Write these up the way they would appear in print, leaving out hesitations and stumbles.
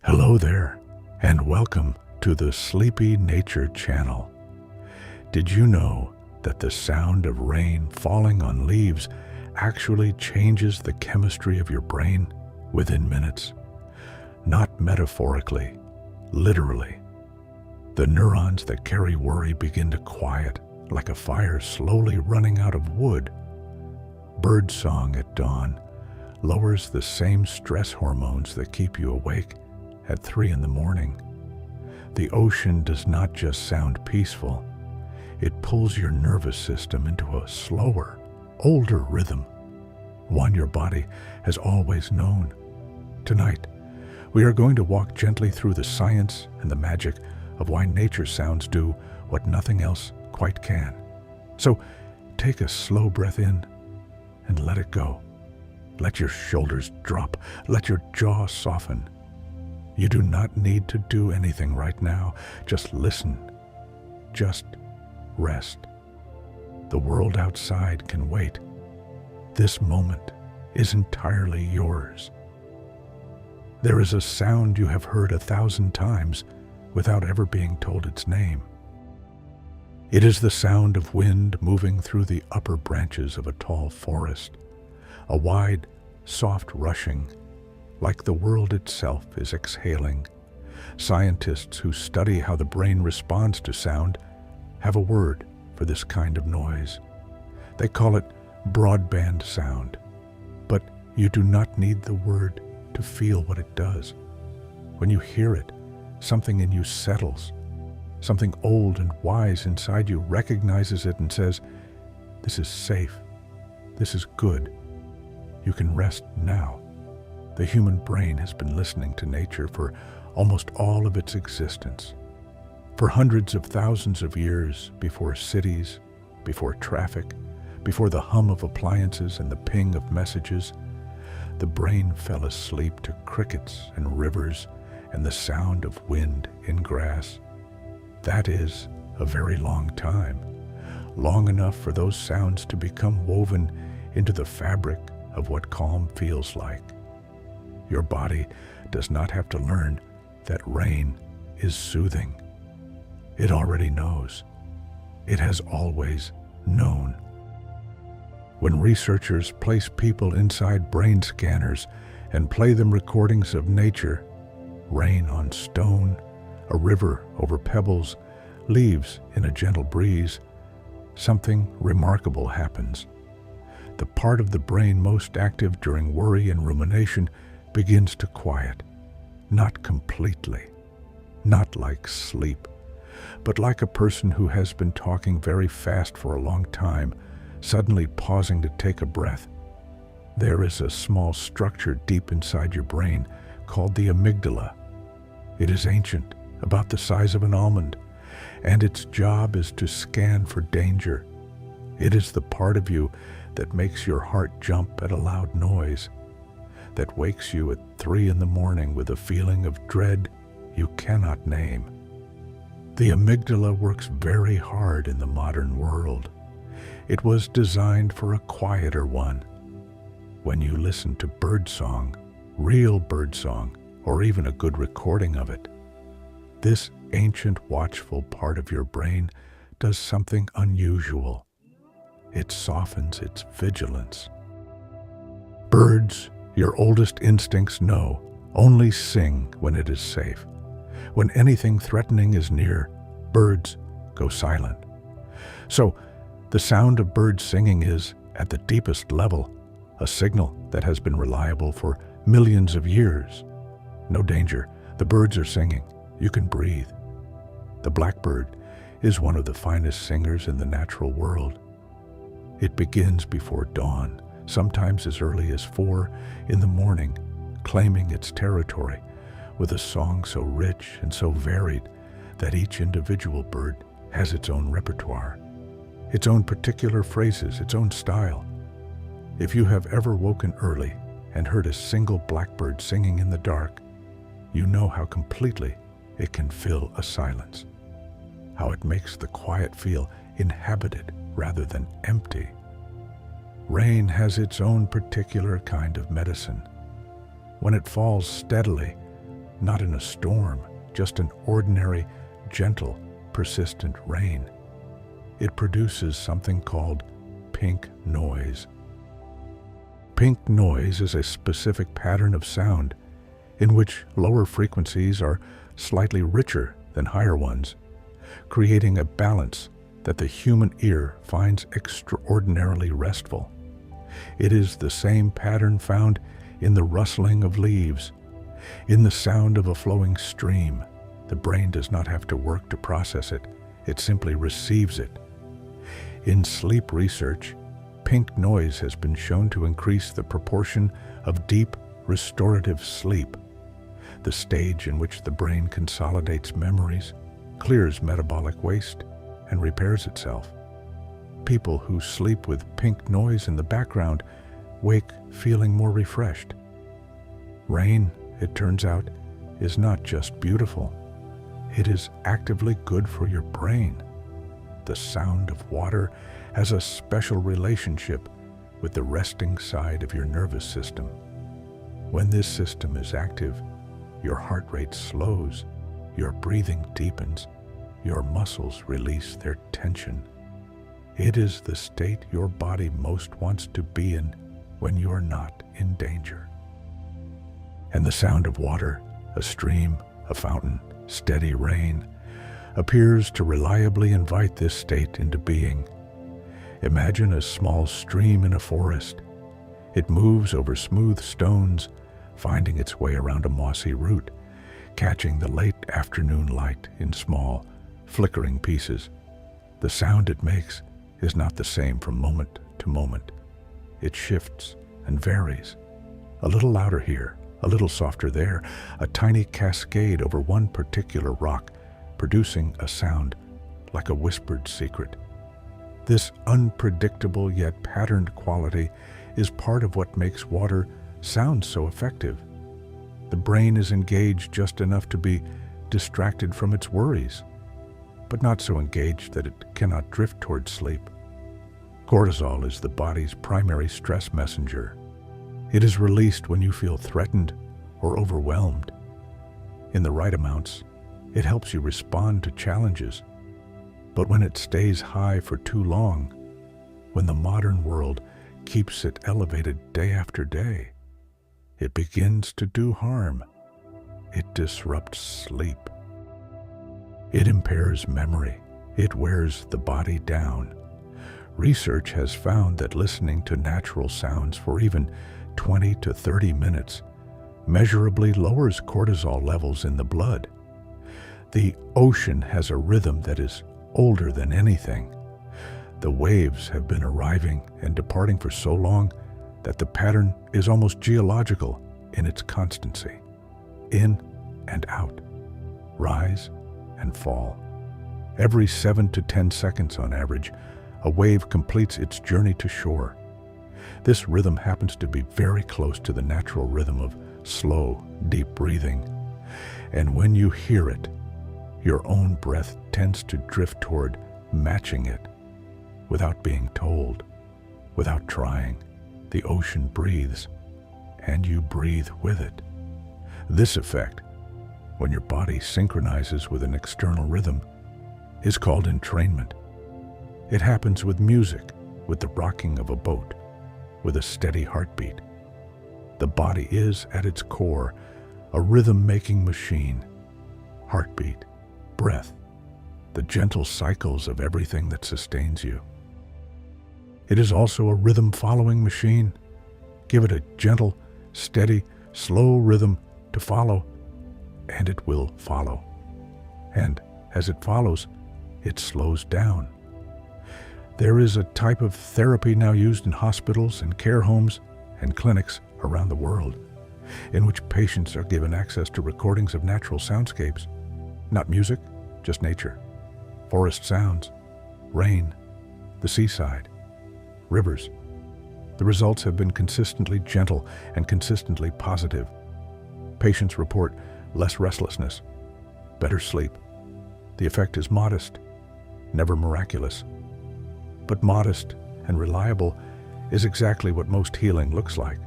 Hello there, and welcome to the Sleepy Nature Channel. Did you know that the sound of rain falling on leaves actually changes the chemistry of your brain within minutes? Not metaphorically, literally. The neurons that carry worry begin to quiet, like a fire slowly running out of wood. Birdsong at dawn lowers the same stress hormones that keep you awake at 3 a.m. The ocean does not just sound peaceful, it pulls your nervous system into a slower, older rhythm, one your body has always known. Tonight, we are going to walk gently through the science and the magic of why nature sounds do what nothing else quite can. So, take a slow breath in and let it go. Let your shoulders drop, let your jaw soften. You do not need to do anything right now. Just listen. Just rest. The world outside can wait. This moment is entirely yours. There is a sound you have heard 1,000 times without ever being told its name. It is the sound of wind moving through the upper branches of a tall forest, a wide, soft rushing, like the world itself is exhaling. Scientists who study how the brain responds to sound have a word for this kind of noise. They call it broadband sound. But you do not need the word to feel what it does. When you hear it, something in you settles. Something old and wise inside you recognizes it and says, "This is safe. This is good. You can rest now." The human brain has been listening to nature for almost all of its existence. For hundreds of thousands of years, before cities, before traffic, before the hum of appliances and the ping of messages, the brain fell asleep to crickets and rivers and the sound of wind in grass. That is a very long time, long enough for those sounds to become woven into the fabric of what calm feels like. Your body does not have to learn that rain is soothing. It already knows. It has always known. When researchers place people inside brain scanners and play them recordings of nature, rain on stone, a river over pebbles, leaves in a gentle breeze, something remarkable happens. The part of the brain most active during worry and rumination begins to quiet, not completely, not like sleep, but like a person who has been talking very fast for a long time, suddenly pausing to take a breath. There is a small structure deep inside your brain called the amygdala. It is ancient, about the size of an almond, and its job is to scan for danger. It is the part of you that makes your heart jump at a loud noise, that wakes you at 3 a.m. with a feeling of dread you cannot name. The amygdala works very hard in the modern world. It was designed for a quieter one. When you listen to birdsong, real birdsong, or even a good recording of it, this ancient watchful part of your brain does something unusual. It softens its vigilance. Birds, your oldest instincts know, only sing when it is safe. When anything threatening is near, birds go silent. So, the sound of birds singing is, at the deepest level, a signal that has been reliable for millions of years. No danger, the birds are singing, you can breathe. The blackbird is one of the finest singers in the natural world. It begins before dawn, sometimes as early as 4 a.m, claiming its territory with a song so rich and so varied that each individual bird has its own repertoire, its own particular phrases, its own style. If you have ever woken early and heard a single blackbird singing in the dark, you know how completely it can fill a silence, how it makes the quiet feel inhabited rather than empty. Rain has its own particular kind of medicine. When it falls steadily, not in a storm, just an ordinary, gentle, persistent rain. It produces something called pink noise. Pink noise is a specific pattern of sound in which lower frequencies are slightly richer than higher ones, creating a balance that the human ear finds extraordinarily restful. It is the same pattern found in the rustling of leaves, in the sound of a flowing stream. The brain does not have to work to process it, it simply receives it. In sleep research, pink noise has been shown to increase the proportion of deep, restorative sleep, the stage in which the brain consolidates memories, clears metabolic waste, and repairs itself. People who sleep with pink noise in the background wake feeling more refreshed. Rain, it turns out, is not just beautiful. It is actively good for your brain. The sound of water has a special relationship with the resting side of your nervous system. When this system is active, your heart rate slows, your breathing deepens, your muscles release their tension. It is the state your body most wants to be in when you are not in danger. And the sound of water, a stream, a fountain, steady rain, appears to reliably invite this state into being. Imagine a small stream in a forest. It moves over smooth stones, finding its way around a mossy root, catching the late afternoon light in small, flickering pieces. The sound it makes is not the same from moment to moment. It shifts and varies. A little louder here, a little softer there, a tiny cascade over one particular rock, producing a sound like a whispered secret. This unpredictable yet patterned quality is part of what makes water sound so effective. The brain is engaged just enough to be distracted from its worries, but not so engaged that it cannot drift toward sleep. Cortisol is the body's primary stress messenger. It is released when you feel threatened or overwhelmed. In the right amounts, it helps you respond to challenges. But when it stays high for too long, when the modern world keeps it elevated day after day, it begins to do harm. It disrupts sleep. It impairs memory. It wears the body down. Research has found that listening to natural sounds for even 20 to 30 minutes measurably lowers cortisol levels in the blood. The ocean has a rhythm that is older than anything. The waves have been arriving and departing for so long that the pattern is almost geological in its constancy. In and out, rise and fall. Every 7 to 10 seconds on average, a wave completes its journey to shore. This rhythm happens to be very close to the natural rhythm of slow, deep breathing. And when you hear it, your own breath tends to drift toward matching it. Without being told, without trying, the ocean breathes, and you breathe with it. This effect, when your body synchronizes with an external rhythm, is called entrainment. It happens with music, with the rocking of a boat, with a steady heartbeat. The body is, at its core, a rhythm-making machine. Heartbeat, breath, the gentle cycles of everything that sustains you. It is also a rhythm-following machine. Give it a gentle, steady, slow rhythm to follow, and it will follow. And as it follows, it slows down. There is a type of therapy now used in hospitals and care homes and clinics around the world, in which patients are given access to recordings of natural soundscapes. Not music, just nature. Forest sounds, rain, the seaside, rivers. The results have been consistently gentle and consistently positive. Patients report less restlessness, better sleep. The effect is modest, never miraculous. But modest and reliable is exactly what most healing looks like.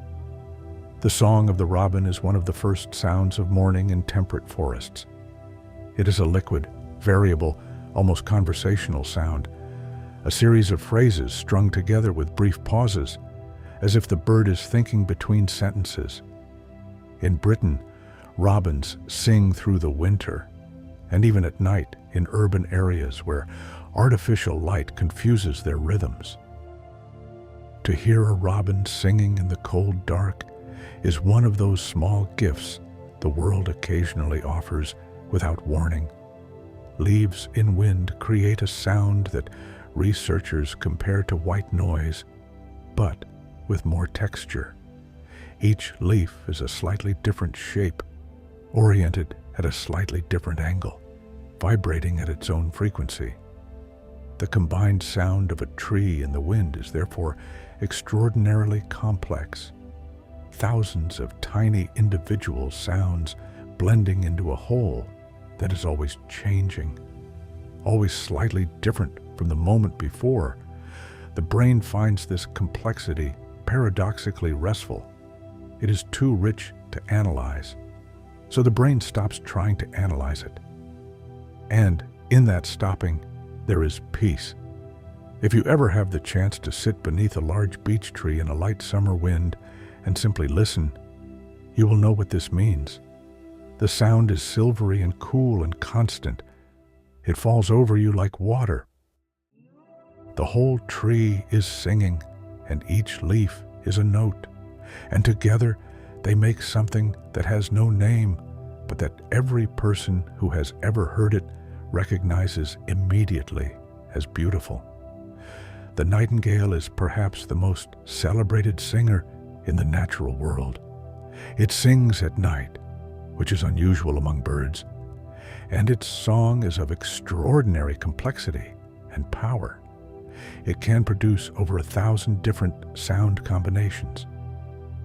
The song of the robin is one of the first sounds of morning in temperate forests. It is a liquid, variable, almost conversational sound, a series of phrases strung together with brief pauses, as if the bird is thinking between sentences. In Britain, robins sing through the winter, and even at night in urban areas where artificial light confuses their rhythms. To hear a robin singing in the cold dark is one of those small gifts the world occasionally offers without warning. Leaves in wind create a sound that researchers compare to white noise, but with more texture. Each leaf is a slightly different shape, oriented at a slightly different angle, vibrating at its own frequency. The combined sound of a tree in the wind is therefore extraordinarily complex. Thousands of tiny individual sounds blending into a whole that is always changing, always slightly different from the moment before. The brain finds this complexity paradoxically restful. It is too rich to analyze, so the brain stops trying to analyze it. And in that stopping, there is peace. If you ever have the chance to sit beneath a large beech tree in a light summer wind and simply listen, you will know what this means. The sound is silvery and cool and constant. It falls over you like water. The whole tree is singing, and each leaf is a note, and together they make something that has no name, but that every person who has ever heard it recognizes immediately as beautiful. The nightingale is perhaps the most celebrated singer in the natural world. It sings at night, which is unusual among birds, and its song is of extraordinary complexity and power. It can produce over 1,000 different sound combinations.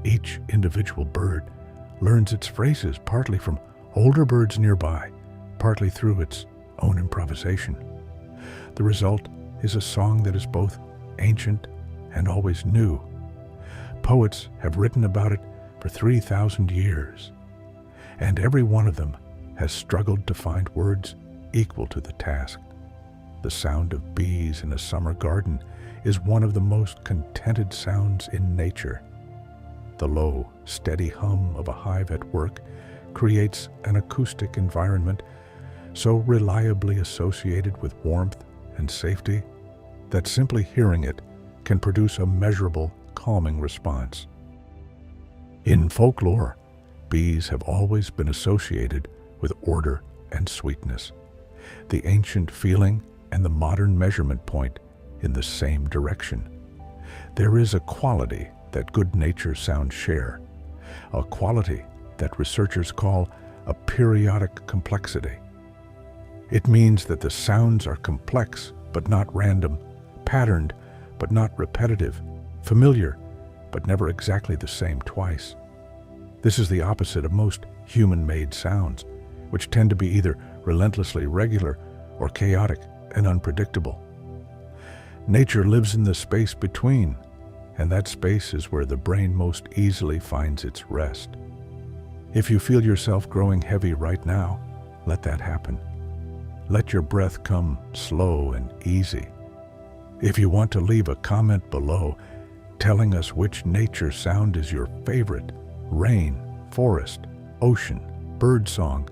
Each individual bird learns its phrases partly from older birds nearby, partly through its own improvisation. The result is a song that is both ancient and always new. Poets have written about it for 3,000 years, and every one of them has struggled to find words equal to the task. The sound of bees in a summer garden is one of the most contented sounds in nature. The low, steady hum of a hive at work creates an acoustic environment so reliably associated with warmth and safety that simply hearing it can produce a measurable, calming response. In folklore, bees have always been associated with order and sweetness, the ancient feeling and the modern measurement point in the same direction. There is a quality that good nature sounds share, a quality that researchers call a periodic complexity. It means that the sounds are complex but not random, patterned but not repetitive, familiar but never exactly the same twice. This is the opposite of most human-made sounds, which tend to be either relentlessly regular or chaotic and unpredictable. Nature lives in the space between, and that space is where the brain most easily finds its rest. If you feel yourself growing heavy right now, let that happen. Let your breath come slow and easy. If you want to leave a comment below telling us which nature sound is your favorite, rain, forest, ocean, birdsong,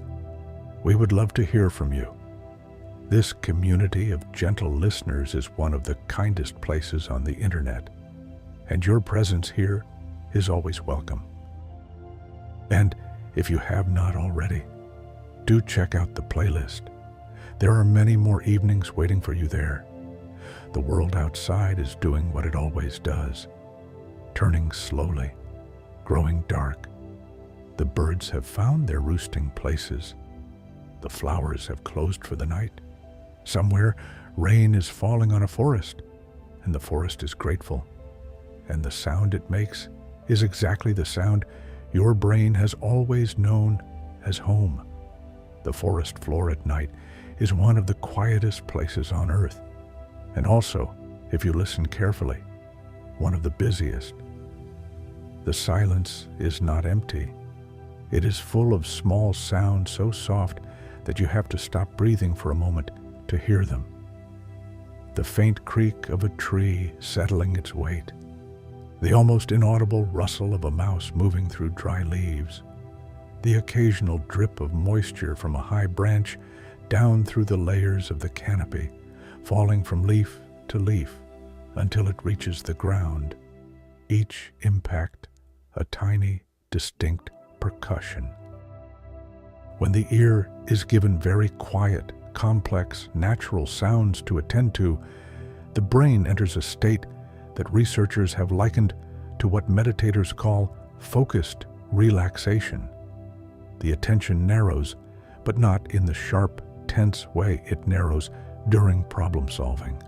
we would love to hear from you. This community of gentle listeners is one of the kindest places on the internet, and your presence here is always welcome. And if you have not already, do check out the playlist. There are many more evenings waiting for you there. The world outside is doing what it always does, turning slowly, growing dark. The birds have found their roosting places. The flowers have closed for the night. Somewhere, rain is falling on a forest, and the forest is grateful. And the sound it makes is exactly the sound your brain has always known as home. The forest floor at night is one of the quietest places on earth, and also, if you listen carefully, one of the busiest. The silence is not empty. It is full of small sounds so soft that you have to stop breathing for a moment to hear them. The faint creak of a tree settling its weight, the almost inaudible rustle of a mouse moving through dry leaves, the occasional drip of moisture from a high branch down through the layers of the canopy, falling from leaf to leaf until it reaches the ground, each impact a tiny, distinct percussion. When the ear is given very quiet, complex, natural sounds to attend to, the brain enters a state that researchers have likened to what meditators call focused relaxation. The attention narrows, but not in the sharp, tense way it narrows during problem solving,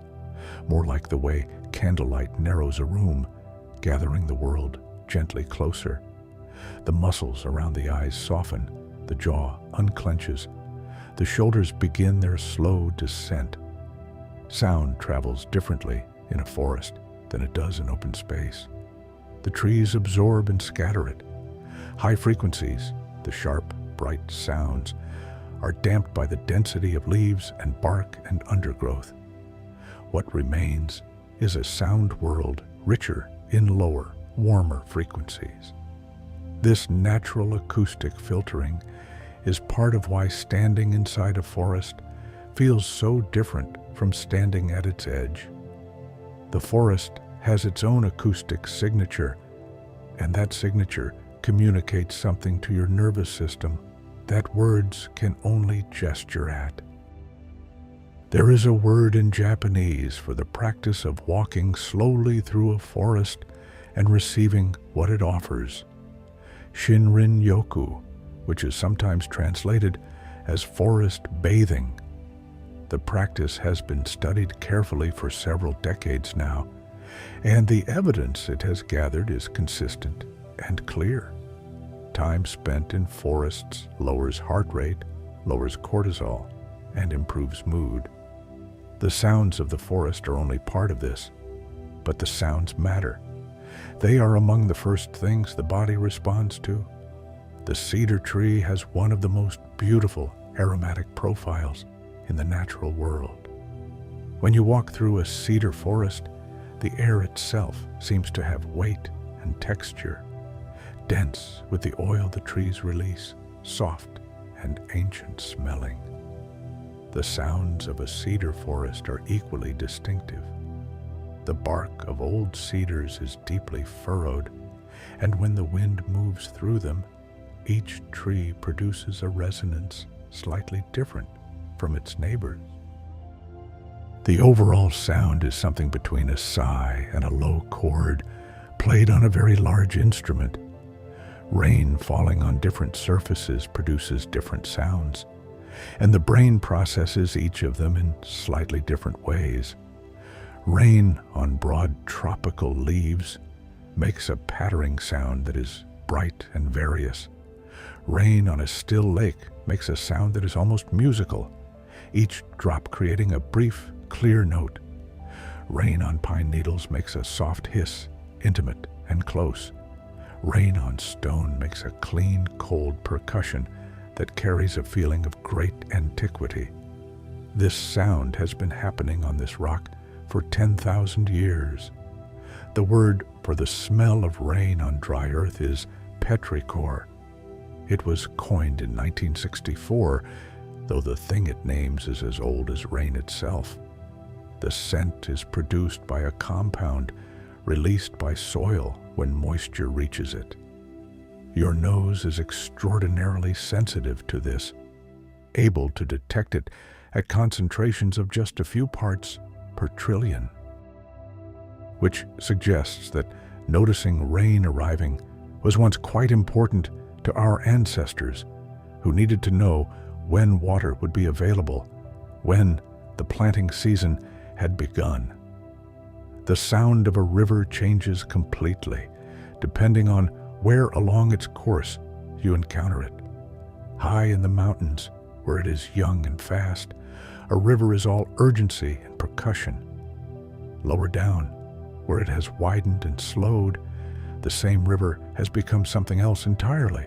more like the way candlelight narrows a room, gathering the world gently closer. The muscles around the eyes soften, the jaw unclenches, the shoulders begin their slow descent. Sound travels differently in a forest than it does in open space. The trees absorb and scatter it. High frequencies, the sharp, bright sounds, are damped by the density of leaves and bark and undergrowth. What remains is a sound world richer in lower, warmer frequencies. This natural acoustic filtering is part of why standing inside a forest feels so different from standing at its edge. The forest has its own acoustic signature, and that signature communicates something to your nervous system that words can only gesture at. There is a word in Japanese for the practice of walking slowly through a forest and receiving what it offers. Shinrin-yoku, which is sometimes translated as forest bathing. The practice has been studied carefully for several decades now, and the evidence it has gathered is consistent and clear. Time spent in forests lowers heart rate, lowers cortisol, and improves mood. The sounds of the forest are only part of this, but the sounds matter. They are among the first things the body responds to. The cedar tree has one of the most beautiful aromatic profiles in the natural world. When you walk through a cedar forest, the air itself seems to have weight and texture, dense with the oil the trees release, soft and ancient smelling. The sounds of a cedar forest are equally distinctive. The bark of old cedars is deeply furrowed, and when the wind moves through them, each tree produces a resonance slightly different from its neighbors. The overall sound is something between a sigh and a low chord played on a very large instrument. Rain falling on different surfaces produces different sounds, and the brain processes each of them in slightly different ways. Rain on broad tropical leaves makes a pattering sound that is bright and various. Rain on a still lake makes a sound that is almost musical, each drop creating a brief, clear note. Rain on pine needles makes a soft hiss, intimate and close. Rain on stone makes a clean, cold percussion that carries a feeling of great antiquity. This sound has been happening on this rock for 10,000 years. The word for the smell of rain on dry earth is petrichor. It was coined in 1964, though the thing it names is as old as rain itself. The scent is produced by a compound released by soil when moisture reaches it. Your nose is extraordinarily sensitive to this, able to detect it at concentrations of just a few parts per trillion, which suggests that noticing rain arriving was once quite important to our ancestors, who needed to know when water would be available, when the planting season had begun. The sound of a river changes completely, depending on where along its course you encounter it. High in the mountains, where it is young and fast, a river is all urgency and percussion. Lower down, where it has widened and slowed, the same river has become something else entirely.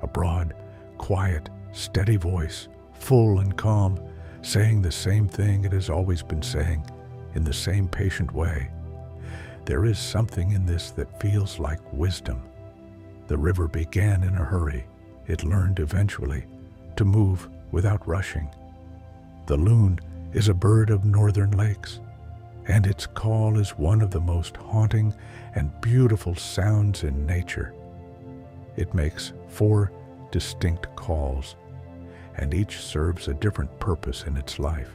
A broad, quiet, steady voice, full and calm, saying the same thing it has always been saying, in the same patient way. There is something in this that feels like wisdom. The river began in a hurry. It learned eventually to move without rushing. The loon is a bird of northern lakes, and its call is one of the most haunting and beautiful sounds in nature. It makes 4 distinct calls, and each serves a different purpose in its life.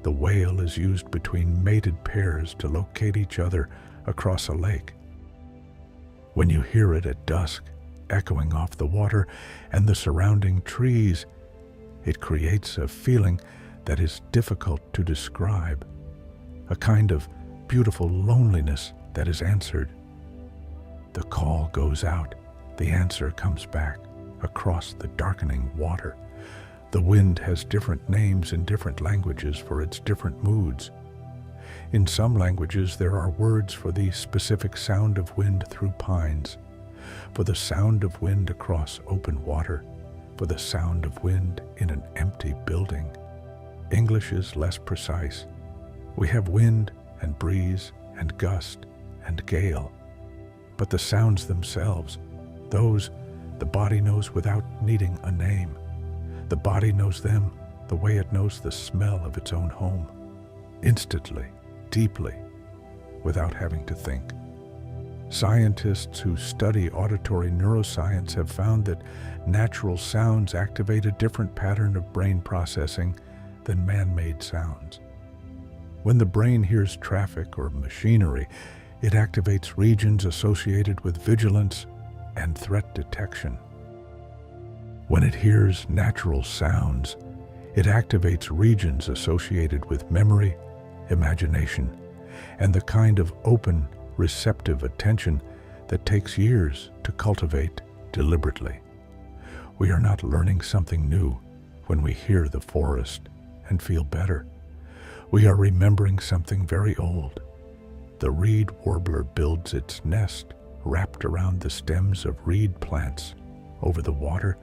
The wail is used between mated pairs to locate each other across a lake. When you hear it at dusk, echoing off the water and the surrounding trees, it creates a feeling that is difficult to describe, a kind of beautiful loneliness that is answered. The call goes out, the answer comes back across the darkening water. The wind has different names in different languages for its different moods. In some languages, there are words for the specific sound of wind through pines, for the sound of wind across open water, for the sound of wind in an empty building. English is less precise. We have wind and breeze and gust and gale, but the sounds themselves, those the body knows without needing a name. The body knows them the way it knows the smell of its own home, instantly, deeply, without having to think. Scientists who study auditory neuroscience have found that natural sounds activate a different pattern of brain processing than man-made sounds. When the brain hears traffic or machinery, it activates regions associated with vigilance and threat detection. When it hears natural sounds, it activates regions associated with memory, imagination, and the kind of open, receptive attention that takes years to cultivate deliberately. We are not learning something new when we hear the forest and feel better. We are remembering something very old. The reed warbler builds its nest wrapped around the stems of reed plants over the water,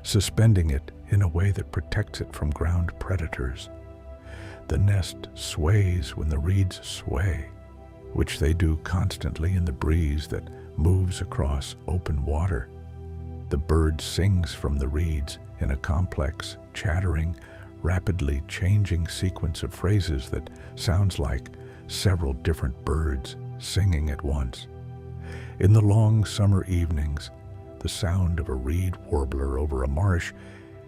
suspending it in a way that protects it from ground predators. The nest sways when the reeds sway, which they do constantly in the breeze that moves across open water. The bird sings from the reeds in a complex, chattering, rapidly changing sequence of phrases that sounds like several different birds singing at once. In the long summer evenings, the sound of a reed warbler over a marsh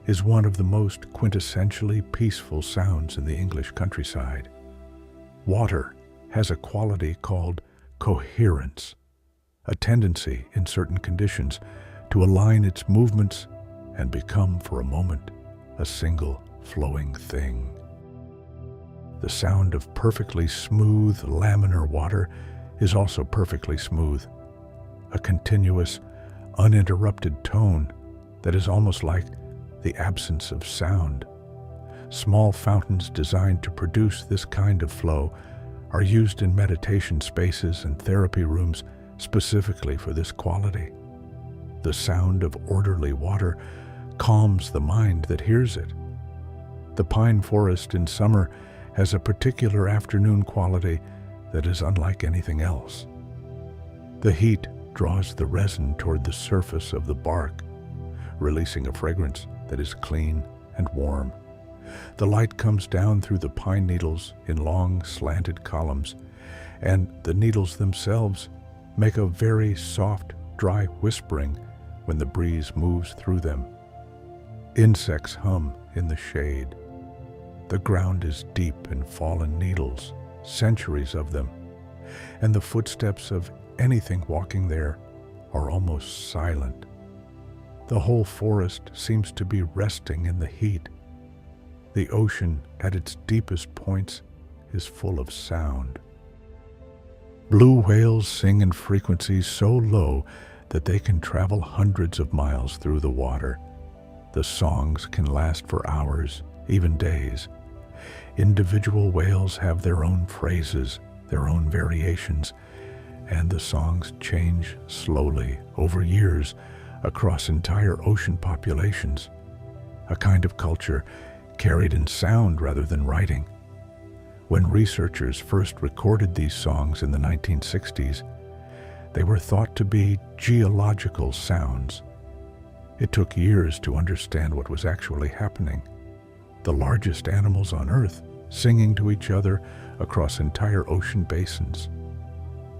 is one of the most quintessentially peaceful sounds in the English countryside. Water has a quality called coherence, a tendency in certain conditions to align its movements and become for a moment a single flowing thing. The sound of perfectly smooth laminar water is also perfectly smooth, a continuous, uninterrupted tone that is almost like the absence of sound. Small fountains designed to produce this kind of flow are used in meditation spaces and therapy rooms specifically for this quality. The sound of orderly water calms the mind that hears it. The pine forest in summer has a particular afternoon quality that is unlike anything else. The heat draws the resin toward the surface of the bark, releasing a fragrance that is clean and warm. The light comes down through the pine needles in long, slanted columns, and the needles themselves make a very soft, dry whispering when the breeze moves through them. Insects hum in the shade. The ground is deep in fallen needles, centuries of them, and the footsteps of anything walking there are almost silent. The whole forest seems to be resting in the heat. The ocean at its deepest points is full of sound. Blue whales sing in frequencies so low that they can travel hundreds of miles through the water. The songs can last for hours, even days. Individual whales have their own phrases, their own variations, and the songs change slowly over years across entire ocean populations, a kind of culture carried in sound rather than writing. When researchers first recorded these songs in the 1960s, they were thought to be geological sounds. It took years to understand what was actually happening. The largest animals on Earth singing to each other across entire ocean basins.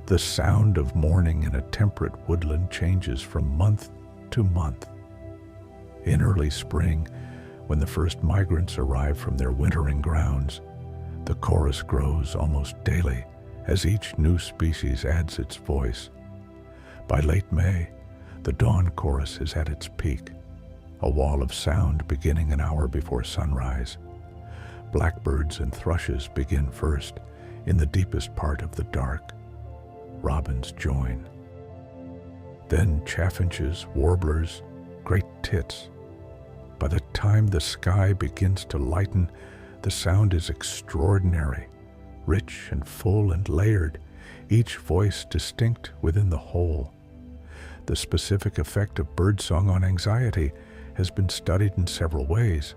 The sound of morning in a temperate woodland changes from month to month. In early spring, when the first migrants arrive from their wintering grounds, the chorus grows almost daily as each new species adds its voice. By late May, the dawn chorus is at its peak, a wall of sound beginning an hour before sunrise. Blackbirds and thrushes begin first, in the deepest part of the dark. Robins join. Then chaffinches, warblers, great tits. By the time the sky begins to lighten, the sound is extraordinary, rich and full and layered, each voice distinct within the whole. The specific effect of birdsong on anxiety has been studied in several ways.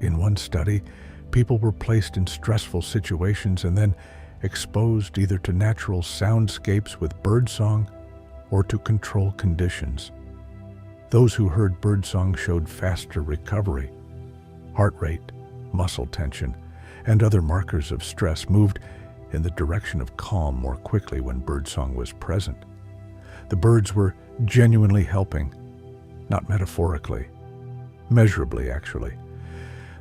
In one study, people were placed in stressful situations and then exposed either to natural soundscapes with birdsong or to control conditions. Those who heard birdsong showed faster recovery. Heart rate, muscle tension, and other markers of stress moved in the direction of calm more quickly when birdsong was present. The birds were genuinely helping, not metaphorically, measurably actually.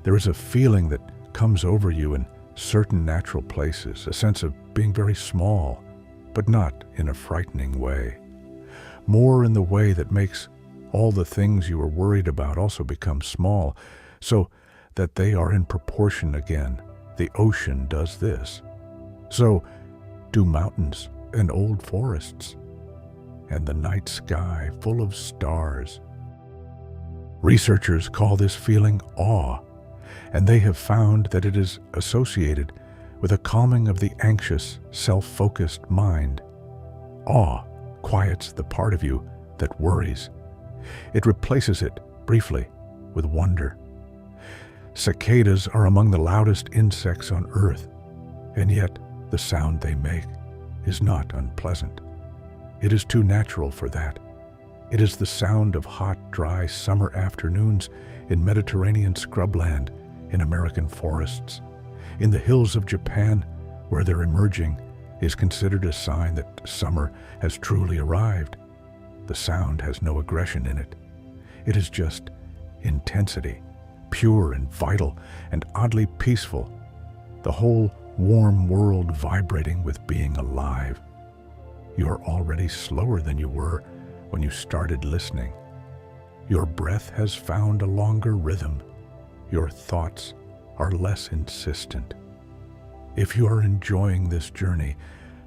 There is a feeling that comes over you in certain natural places, a sense of being very small, but not in a frightening way. More in the way that makes all the things you are worried about also become small, so that they are in proportion again. The ocean does this. So do mountains and old forests, and the night sky full of stars. Researchers call this feeling awe, and they have found that it is associated with a calming of the anxious, self-focused mind. Awe quiets the part of you that worries. It replaces it, briefly, with wonder. Cicadas are among the loudest insects on Earth, and yet the sound they make is not unpleasant. It is too natural for that. It is the sound of hot, dry summer afternoons in Mediterranean scrubland, in American forests. In the hills of Japan, where their emerging is considered a sign that summer has truly arrived. The sound has no aggression in it. It is just intensity, pure and vital and oddly peaceful. The whole warm world vibrating with being alive. You are already slower than you were when you started listening. Your breath has found a longer rhythm. Your thoughts are less insistent. If you are enjoying this journey,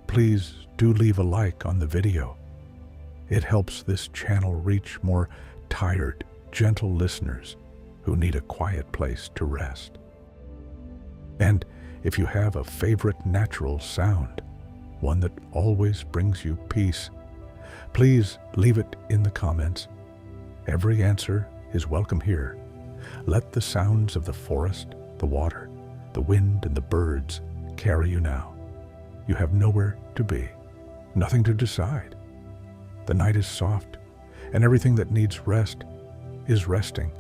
please do leave a like on the video. It helps this channel reach more tired, gentle listeners who need a quiet place to rest. And if you have a favorite natural sound, one that always brings you peace, please leave it in the comments. Every answer is welcome here. Let the sounds of the forest, the water, the wind, and the birds carry you now. You have nowhere to be, nothing to decide. The night is soft, and everything that needs rest is resting.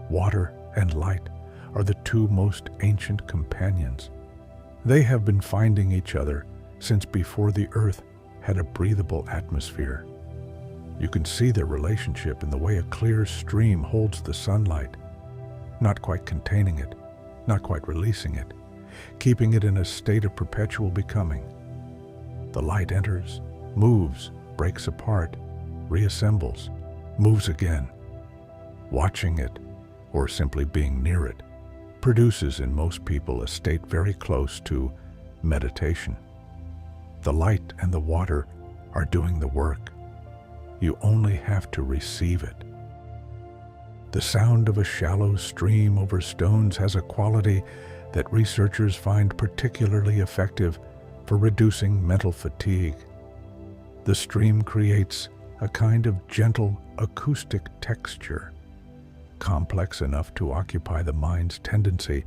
Water and light are the two most ancient companions. They have been finding each other since before the earth had a breathable atmosphere. You can see their relationship in the way a clear stream holds the sunlight, not quite containing it, not quite releasing it, keeping it in a state of perpetual becoming. The light enters, moves, breaks apart, reassembles, moves again. Watching it, or simply being near it, produces in most people a state very close to meditation. The light and the water are doing the work. You only have to receive it. The sound of a shallow stream over stones has a quality that researchers find particularly effective for reducing mental fatigue. The stream creates a kind of gentle acoustic texture, complex enough to occupy the mind's tendency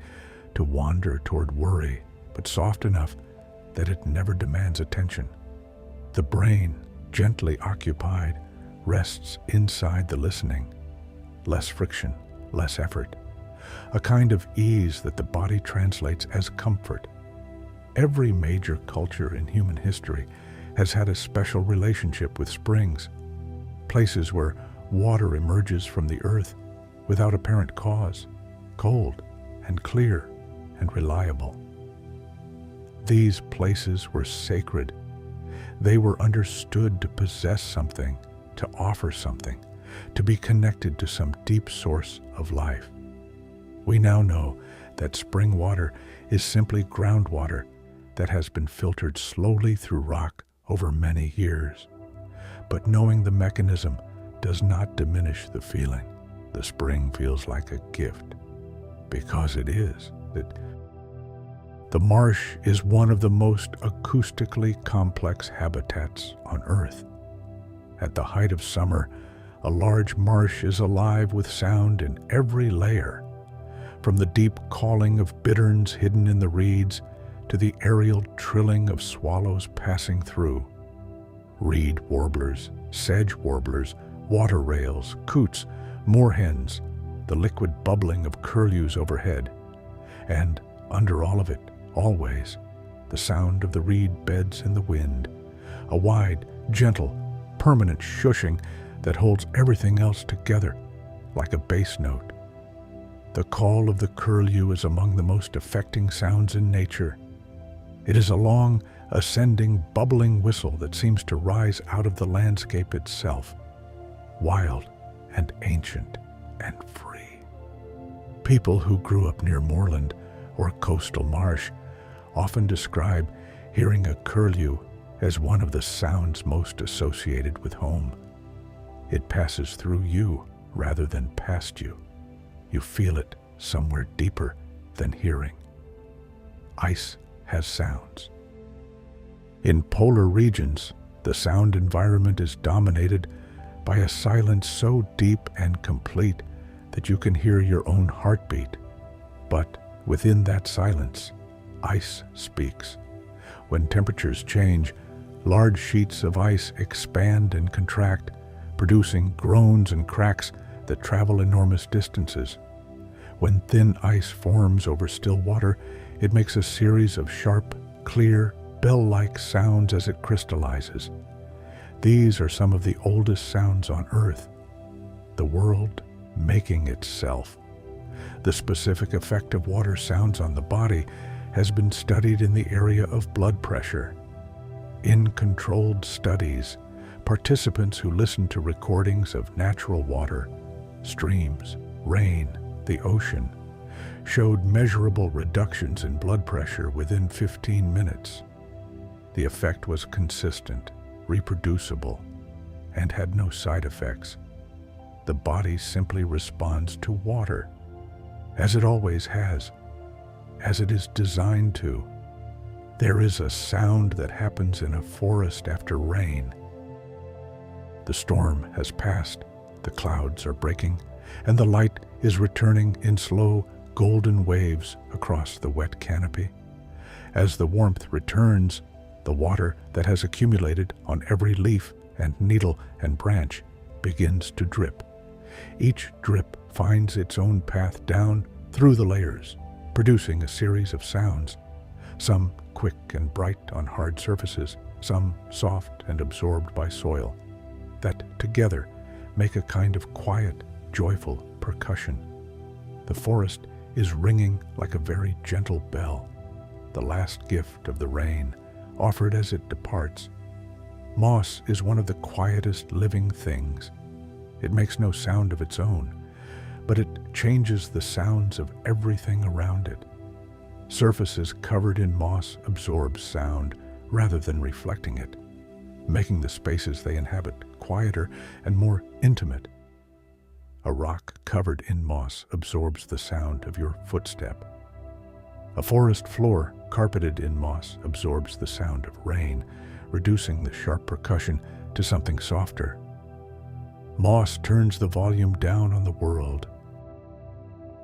to wander toward worry, but soft enough that it never demands attention. The brain, gently occupied, rests inside the listening. Less friction, less effort. A kind of ease that the body translates as comfort. Every major culture in human history has had a special relationship with springs, places where water emerges from the earth without apparent cause, cold and clear and reliable. These places were sacred. They were understood to possess something, to offer something, to be connected to some deep source of life. We now know that spring water is simply groundwater that has been filtered slowly through rock over many years. But knowing the mechanism does not diminish the feeling. The spring feels like a gift, because it is. The marsh is one of the most acoustically complex habitats on Earth. At the height of summer, a large marsh is alive with sound in every layer, from the deep calling of bitterns hidden in the reeds to the aerial trilling of swallows passing through. Reed warblers, sedge warblers, water rails, coots, moorhens, the liquid bubbling of curlews overhead, and under all of it, always, the sound of the reed beds in the wind, a wide, gentle, permanent shushing that holds everything else together like a bass note. The call of the curlew is among the most affecting sounds in nature. It is a long, ascending, bubbling whistle that seems to rise out of the landscape itself, wild and ancient and free. People who grew up near moorland or coastal marsh often describe hearing a curlew as one of the sounds most associated with home. It passes through you rather than past you. You feel it somewhere deeper than hearing. Ice has sounds. In polar regions, the sound environment is dominated by a silence so deep and complete that you can hear your own heartbeat. But within that silence, ice speaks. When temperatures change, large sheets of ice expand and contract, producing groans and cracks that travel enormous distances. When thin ice forms over still water, it makes a series of sharp, clear, bell-like sounds as it crystallizes. These are some of the oldest sounds on Earth. The world making itself. The specific effect of water sounds on the body has been studied in the area of blood pressure. In controlled studies, participants who listened to recordings of natural water, streams, rain, the ocean, showed measurable reductions in blood pressure within 15 minutes. The effect was consistent, reproducible, and had no side effects. The body simply responds to water, as it always has, as it is designed to. There is a sound that happens in a forest after rain. The storm has passed, the clouds are breaking, and the light is returning in slow, golden waves across the wet canopy. As the warmth returns, the water that has accumulated on every leaf and needle and branch begins to drip. Each drip finds its own path down through the layers, producing a series of sounds, some quick and bright on hard surfaces, some soft and absorbed by soil, that together make a kind of quiet, joyful percussion. The forest is ringing like a very gentle bell, the last gift of the rain, offered as it departs. Moss is one of the quietest living things. It makes no sound of its own, but it changes the sounds of everything around it. Surfaces covered in moss absorb sound rather than reflecting it, making the spaces they inhabit quieter and more intimate. A rock covered in moss absorbs the sound of your footstep. A forest floor carpeted in moss absorbs the sound of rain, reducing the sharp percussion to something softer. Moss turns the volume down on the world.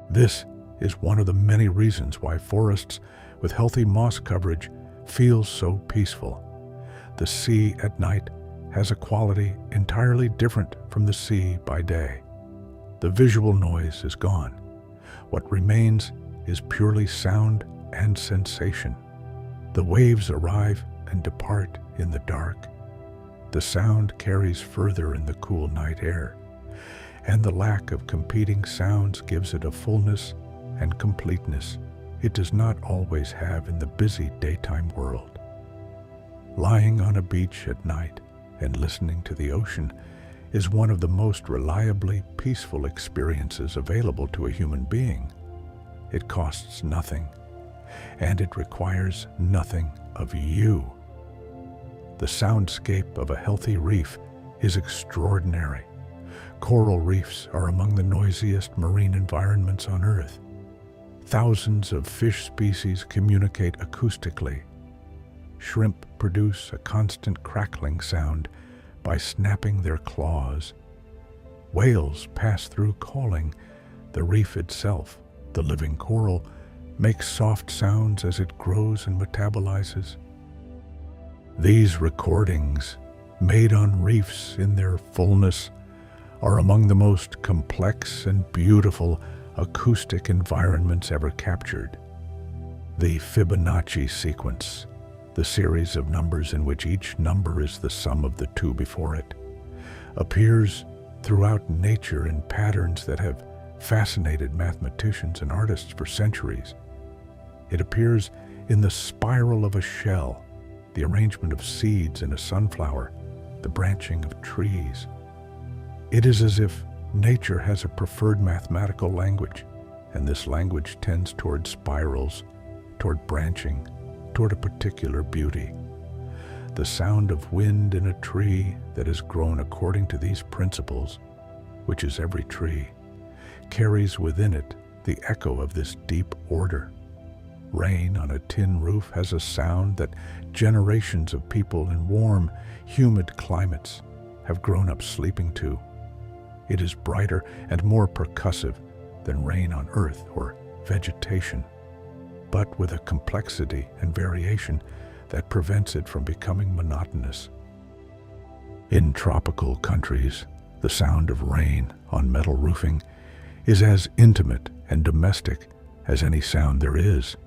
This is one of the many reasons why forests with healthy moss coverage feel so peaceful. The sea at night has a quality entirely different from the sea by day. The visual noise is gone. What remains is purely sound and sensation. The waves arrive and depart in the dark. The sound carries further in the cool night air, and the lack of competing sounds gives it a fullness and completeness it does not always have in the busy daytime world. Lying on a beach at night and listening to the ocean is one of the most reliably peaceful experiences available to a human being. It costs nothing, and it requires nothing of you. The soundscape of a healthy reef is extraordinary. Coral reefs are among the noisiest marine environments on Earth. Thousands of fish species communicate acoustically. Shrimp produce a constant crackling sound by snapping their claws. Whales pass through calling. The reef itself, the living coral, makes soft sounds as it grows and metabolizes. These recordings, made on reefs in their fullness, are among the most complex and beautiful acoustic environments ever captured. The Fibonacci sequence, the series of numbers in which each number is the sum of the two before it, appears throughout nature in patterns that have fascinated mathematicians and artists for centuries. It appears in the spiral of a shell, the arrangement of seeds in a sunflower, the branching of trees. It is as if nature has a preferred mathematical language, and this language tends toward spirals, toward branching, toward a particular beauty. The sound of wind in a tree that has grown according to these principles, which is every tree, carries within it the echo of this deep order. Rain on a tin roof has a sound that generations of people in warm, humid climates have grown up sleeping to. It is brighter and more percussive than rain on earth or vegetation, but with a complexity and variation that prevents it from becoming monotonous. In tropical countries, the sound of rain on metal roofing is as intimate and domestic as any sound there is.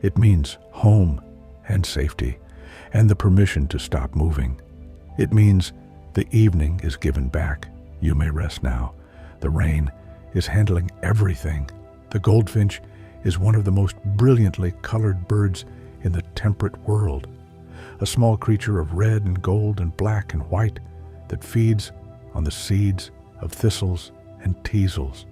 It means home and safety and the permission to stop moving. It means the evening is given back. You may rest now. The rain is handling everything. The goldfinch is one of the most brilliantly colored birds in the temperate world, a small creature of red and gold and black and white that feeds on the seeds of thistles and teasels.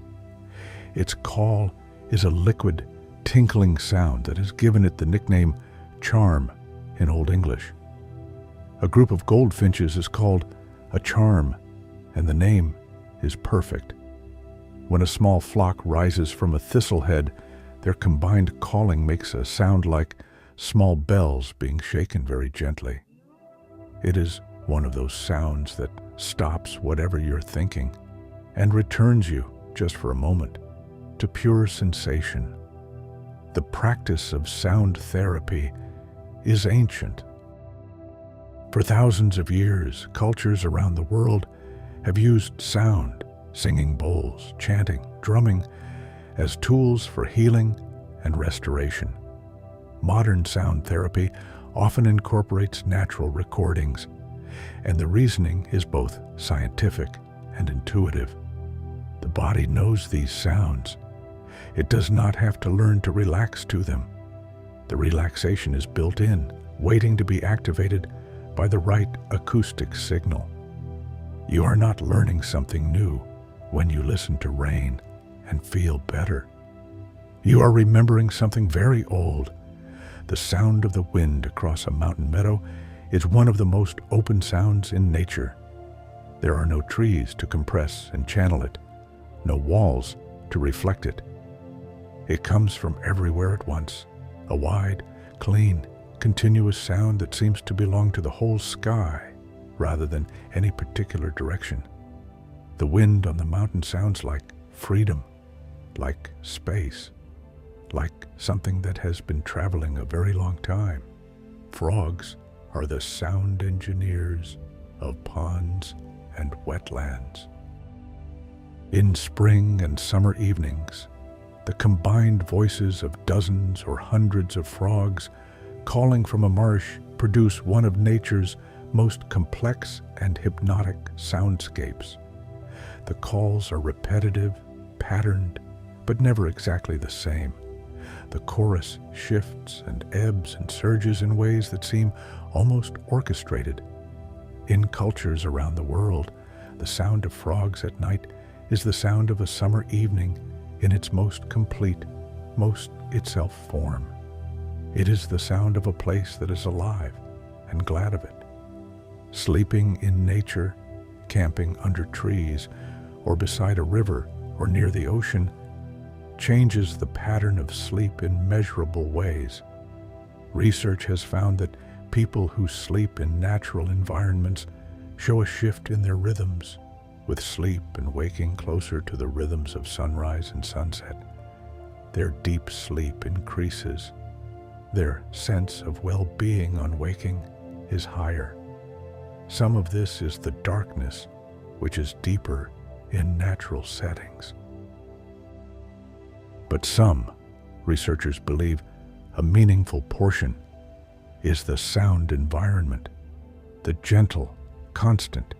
Its call is a liquid, tinkling sound that has given it the nickname charm in Old English. A group of goldfinches is called a charm, and the name is perfect. When a small flock rises from a thistlehead, their combined calling makes a sound like small bells being shaken very gently. It is one of those sounds that stops whatever you're thinking and returns you, just for a moment, to pure sensation. The practice of sound therapy is ancient. For thousands of years, cultures around the world have used sound, singing bowls, chanting, drumming, as tools for healing and restoration. Modern sound therapy often incorporates natural recordings, and the reasoning is both scientific and intuitive. The body knows these sounds. It does not have to learn to relax to them. The relaxation is built in, waiting to be activated by the right acoustic signal. You are not learning something new when you listen to rain and feel better. You are remembering something very old. The sound of the wind across a mountain meadow is one of the most open sounds in nature. There are no trees to compress and channel it, no walls to reflect it. It comes from everywhere at once, a wide, clean, continuous sound that seems to belong to the whole sky rather than any particular direction. The wind on the mountain sounds like freedom, like space, like something that has been traveling a very long time. Frogs are the sound engineers of ponds and wetlands. In spring and summer evenings, the combined voices of dozens or hundreds of frogs calling from a marsh produce one of nature's most complex and hypnotic soundscapes. The calls are repetitive, patterned, but never exactly the same. The chorus shifts and ebbs and surges in ways that seem almost orchestrated. In cultures around the world, the sound of frogs at night is the sound of a summer evening in its most complete, most itself form. It is the sound of a place that is alive and glad of it. Sleeping in nature, camping under trees, or beside a river or near the ocean changes the pattern of sleep in measurable ways. Research has found that people who sleep in natural environments show a shift in their rhythms, with sleep and waking closer to the rhythms of sunrise and sunset. Their deep sleep increases. Their sense of well-being on waking is higher. Some of this is the darkness, which is deeper in natural settings. But some researchers believe a meaningful portion is the sound environment, the gentle, constant,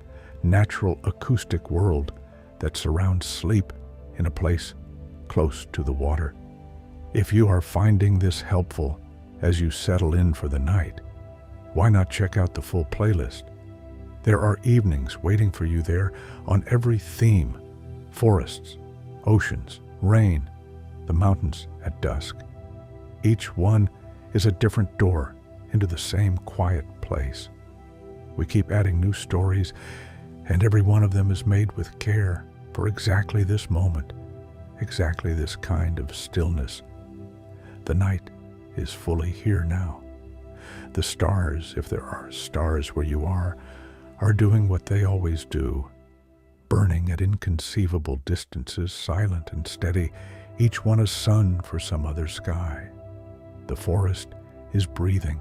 natural acoustic world that surrounds sleep in a place close to the water. If you are finding this helpful as you settle in for the night, why not check out the full playlist? There are evenings waiting for you there on every theme: forests, oceans, rain, the mountains at dusk. Each one is a different door into the same quiet place. We keep adding new stories, and every one of them is made with care for exactly this moment, exactly this kind of stillness. The night is fully here now. The stars, if there are stars where you are doing what they always do, burning at inconceivable distances, silent and steady, each one a sun for some other sky. The forest is breathing.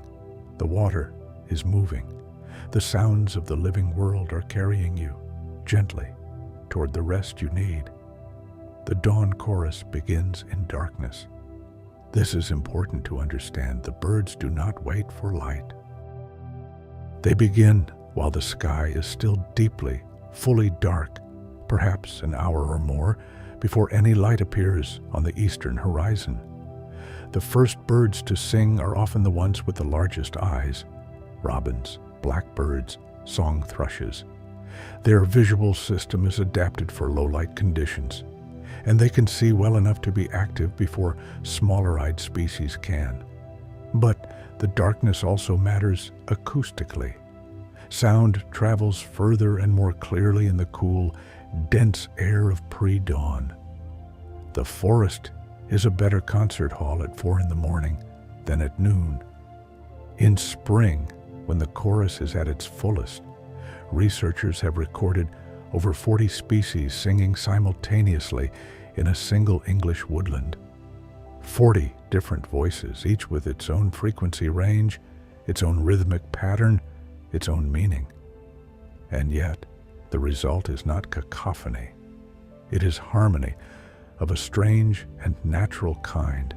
The water is moving. The sounds of the living world are carrying you gently toward the rest you need. The dawn chorus begins in darkness. This is important to understand. The birds do not wait for light. They begin while the sky is still deeply, fully dark, perhaps an hour or more before any light appears on the eastern horizon. The first birds to sing are often the ones with the largest eyes: robins, blackbirds, song thrushes. Their visual system is adapted for low-light conditions, and they can see well enough to be active before smaller-eyed species can. But the darkness also matters acoustically. Sound travels further and more clearly in the cool, dense air of pre-dawn. The forest is a better concert hall at 4 a.m. than at noon. In spring, when the chorus is at its fullest, researchers have recorded over 40 species singing simultaneously in a single English woodland. 40 different voices, each with its own frequency range, its own rhythmic pattern, its own meaning. And yet, the result is not cacophony. It is harmony of a strange and natural kind.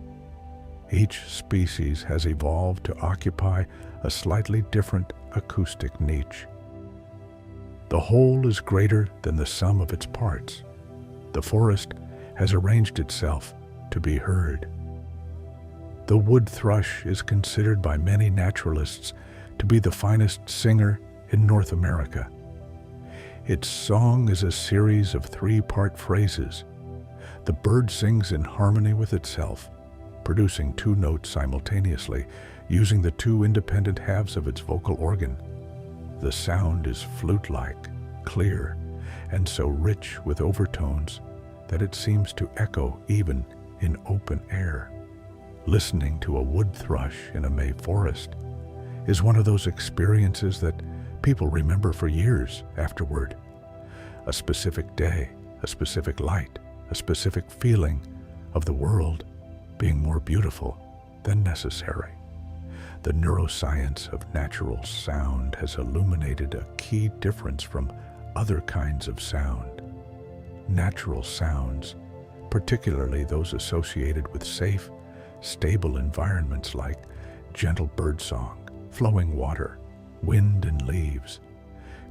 Each species has evolved to occupy a slightly different acoustic niche. The whole is greater than the sum of its parts. The forest has arranged itself to be heard. The wood thrush is considered by many naturalists to be the finest singer in North America. Its song is a series of 3-part phrases. The bird sings in harmony with itself, producing 2 notes simultaneously, using the 2 independent halves of its vocal organ. The sound is flute-like, clear, and so rich with overtones that it seems to echo even in open air. Listening to a wood thrush in a May forest is one of those experiences that people remember for years afterward. A specific day, a specific light, a specific feeling of the world being more beautiful than necessary. The neuroscience of natural sound has illuminated a key difference from other kinds of sound. Natural sounds, particularly those associated with safe, stable environments like gentle birdsong, flowing water, wind and leaves,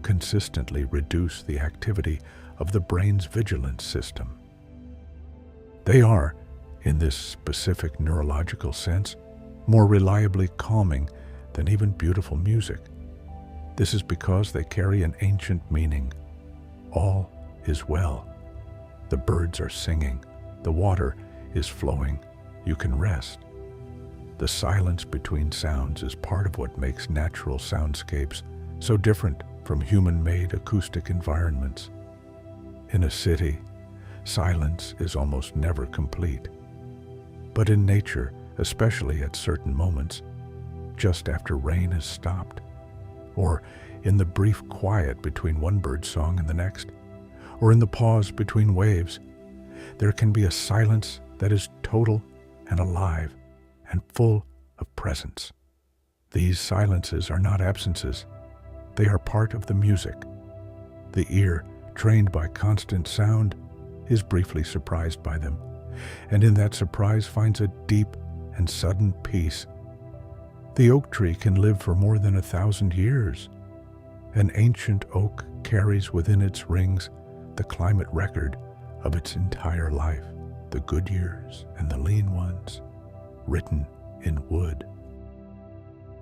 consistently reduce the activity of the brain's vigilance system. They are, in this specific neurological sense, more reliably calming than even beautiful music. This is because they carry an ancient meaning. All is well. The birds are singing. The water is flowing. You can rest. The silence between sounds is part of what makes natural soundscapes so different from human-made acoustic environments. In a city, silence is almost never complete. But in nature, especially at certain moments, just after rain has stopped, or in the brief quiet between one bird's song and the next, or in the pause between waves, there can be a silence that is total and alive and full of presence. These silences are not absences. They are part of the music. The ear, trained by constant sound, is briefly surprised by them, and in that surprise finds a deep and sudden peace. The oak tree can live for more than 1,000 years. An ancient oak carries within its rings the climate record of its entire life, the good years and the lean ones, written in wood.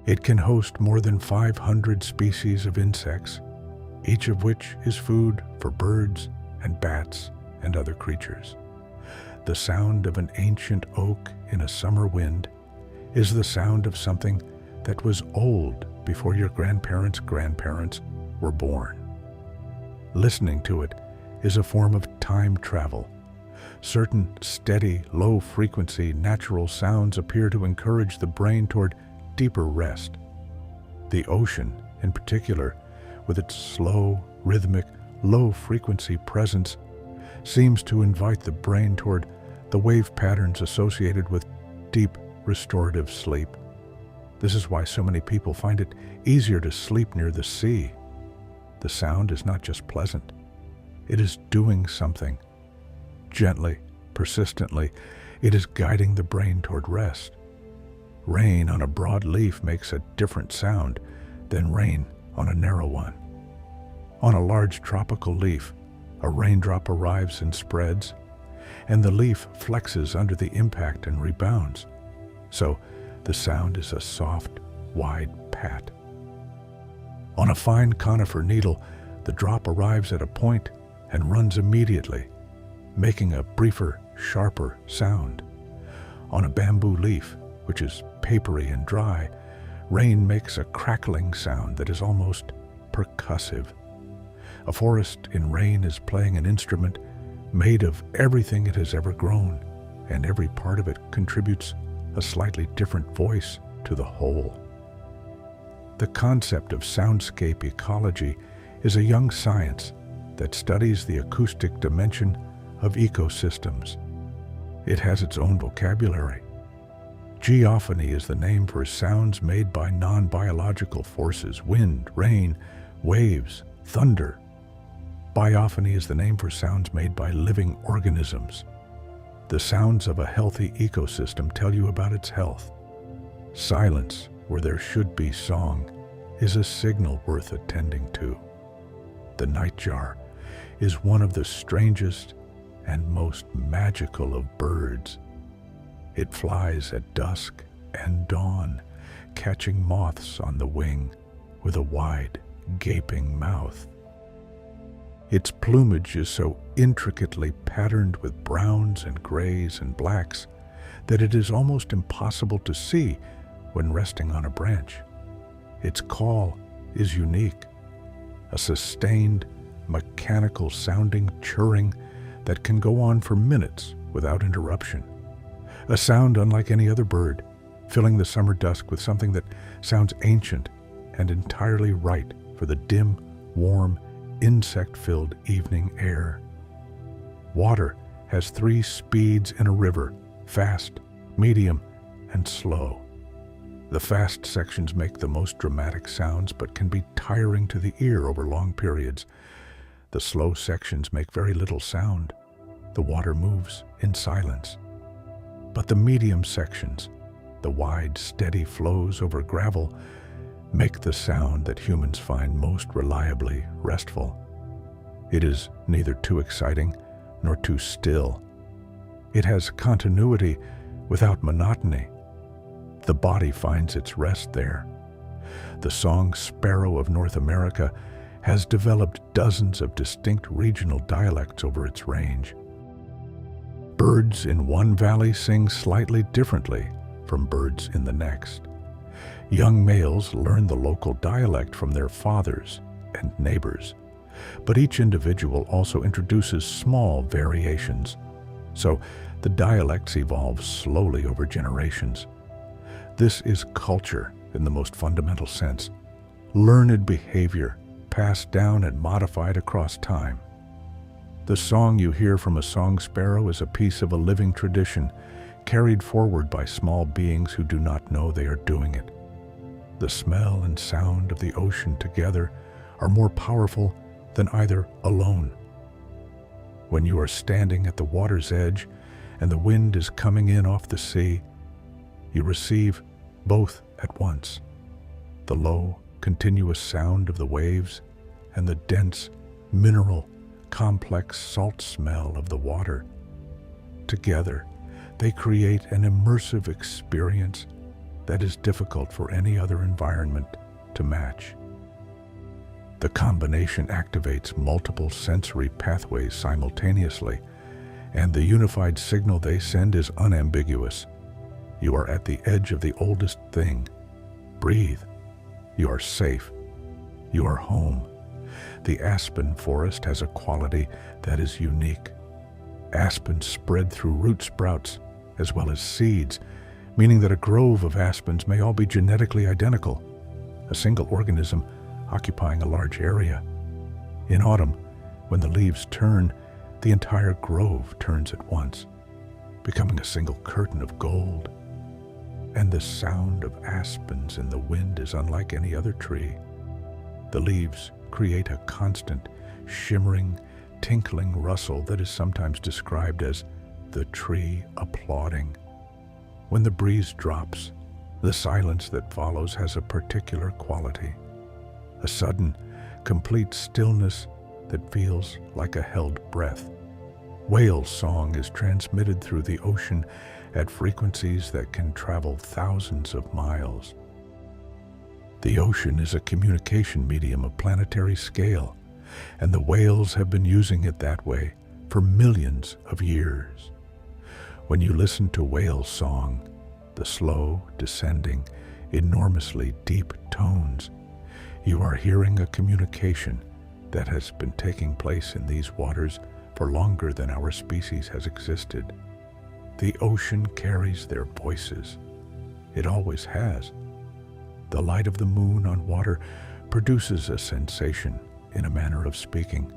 It can host more than 500 species of insects, each of which is food for birds and bats and other creatures. The sound of an ancient oak in a summer wind is the sound of something that was old before your grandparents' grandparents were born. Listening to it is a form of time travel. Certain steady, low-frequency natural sounds appear to encourage the brain toward deeper rest. The ocean, in particular, with its slow, rhythmic, low-frequency presence, seems to invite the brain toward the wave patterns associated with deep, restorative sleep. This is why so many people find it easier to sleep near the sea. The sound is not just pleasant. It is doing something. Gently, persistently, it is guiding the brain toward rest. Rain on a broad leaf makes a different sound than rain on a narrow one. On a large tropical leaf, a raindrop arrives and spreads, and the leaf flexes under the impact and rebounds. So the sound is a soft, wide pat. On a fine conifer needle, the drop arrives at a point and runs immediately, making a briefer, sharper sound. On a bamboo leaf, which is papery and dry, rain makes a crackling sound that is almost percussive. A forest in rain is playing an instrument made of everything it has ever grown, and every part of it contributes a slightly different voice to the whole. The concept of soundscape ecology is a young science that studies the acoustic dimension of ecosystems. It has its own vocabulary. Geophony is the name for sounds made by non-biological forces: wind, rain, waves, thunder. Biophony is the name for sounds made by living organisms. The sounds of a healthy ecosystem tell you about its health. Silence, where there should be song, is a signal worth attending to. The nightjar is one of the strangest and most magical of birds. It flies at dusk and dawn, catching moths on the wing with a wide, gaping mouth. Its plumage is so intricately patterned with browns and grays and blacks that it is almost impossible to see when resting on a branch. Its call is unique, a sustained, mechanical-sounding churring that can go on for minutes without interruption. A sound unlike any other bird, filling the summer dusk with something that sounds ancient and entirely right for the dim, warm, insect-filled evening air. Water has 3 speeds in a river: fast, medium, and slow. The fast sections make the most dramatic sounds but can be tiring to the ear over long periods. The slow sections make very little sound. The water moves in silence. But the medium sections, the wide, steady flows over gravel, make the sound that humans find most reliably restful. It is neither too exciting nor too still. It has continuity without monotony. The body finds its rest there. The song sparrow of North America has developed dozens of distinct regional dialects over its range. Birds in one valley sing slightly differently from birds in the next. Young males learn the local dialect from their fathers and neighbors, but each individual also introduces small variations, so the dialects evolve slowly over generations. This is culture in the most fundamental sense, learned behavior passed down and modified across time. The song you hear from a song sparrow is a piece of a living tradition, carried forward by small beings who do not know they are doing it. The smell and sound of the ocean together are more powerful than either alone. When you are standing at the water's edge and the wind is coming in off the sea, you receive both at once: the low, continuous sound of the waves and the dense, mineral, complex salt smell of the water. Together, they create an immersive experience that is difficult for any other environment to match. The combination activates multiple sensory pathways simultaneously, and the unified signal they send is unambiguous. You are at the edge of the oldest thing. Breathe. You are safe. You are home. The aspen forest has a quality that is unique. Aspens spread through root sprouts as well as seeds, meaning that a grove of aspens may all be genetically identical, a single organism occupying a large area. In autumn, when the leaves turn, the entire grove turns at once, becoming a single curtain of gold. And the sound of aspens in the wind is unlike any other tree. The leaves create a constant, shimmering, tinkling rustle that is sometimes described as the tree applauding. When the breeze drops, the silence that follows has a particular quality, a sudden, complete stillness that feels like a held breath. Whale song is transmitted through the ocean at frequencies that can travel thousands of miles. The ocean is a communication medium of planetary scale, and the whales have been using it that way for millions of years. When you listen to whale song, the slow, descending, enormously deep tones, you are hearing a communication that has been taking place in these waters for longer than our species has existed. The ocean carries their voices. It always has. The light of the moon on water produces a sensation, in a manner of speaking.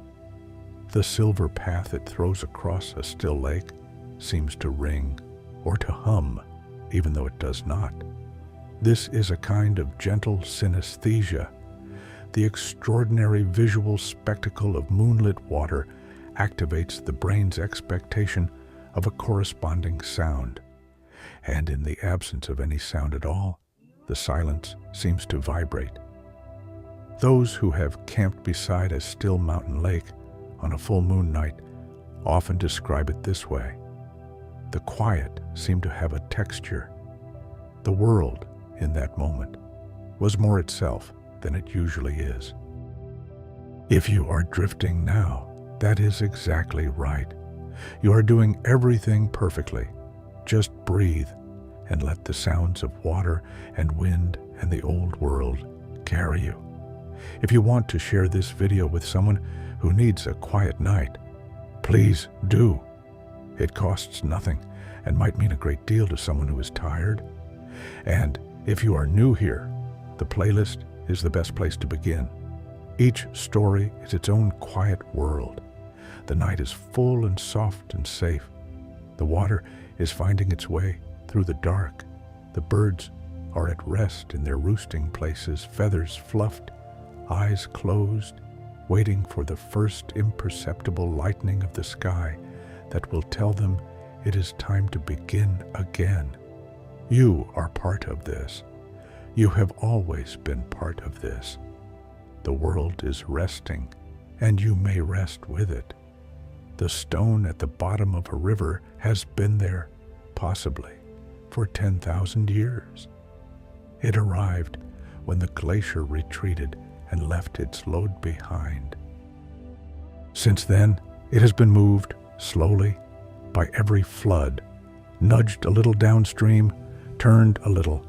The silver path it throws across a still lake seems to ring or to hum, even though it does not. This is a kind of gentle synesthesia. The extraordinary visual spectacle of moonlit water activates the brain's expectation of a corresponding sound. And in the absence of any sound at all, the silence seems to vibrate. Those who have camped beside a still mountain lake on a full moon night often describe it this way: the quiet seemed to have a texture. The world, in that moment, was more itself than it usually is. If you are drifting now, that is exactly right. You are doing everything perfectly. Just breathe and let the sounds of water and wind and the old world carry you. If you want to share this video with someone who needs a quiet night, please do. It costs nothing and might mean a great deal to someone who is tired, And if you are new here, the playlist is the best place to begin. Each story is its own quiet world. The night is full and soft and safe. The water is finding its way through the dark. The birds are at rest in their roosting places, feathers fluffed, eyes closed, waiting for the first imperceptible lightening of the sky that will tell them it is time to begin again. You are part of this. You have always been part of this. The world is resting, and you may rest with it. The stone at the bottom of a river has been there, possibly, for 10,000 years. It arrived when the glacier retreated and left its load behind. Since then, it has been moved slowly by every flood, nudged a little downstream, turned a little,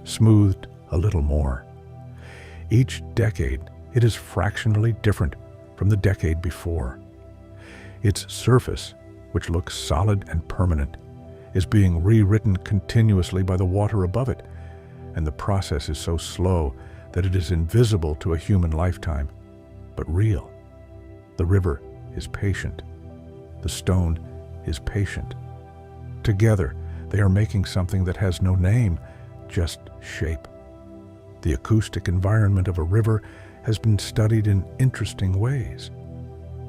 smoothed a little more. Each decade, it is fractionally different from the decade before. Its surface, which looks solid and permanent, is being rewritten continuously by the water above it, and the process is so slow that it is invisible to a human lifetime, but real. The river is patient. The stone is patient. Together, they are making something that has no name, just shape. The acoustic environment of a river has been studied in interesting ways.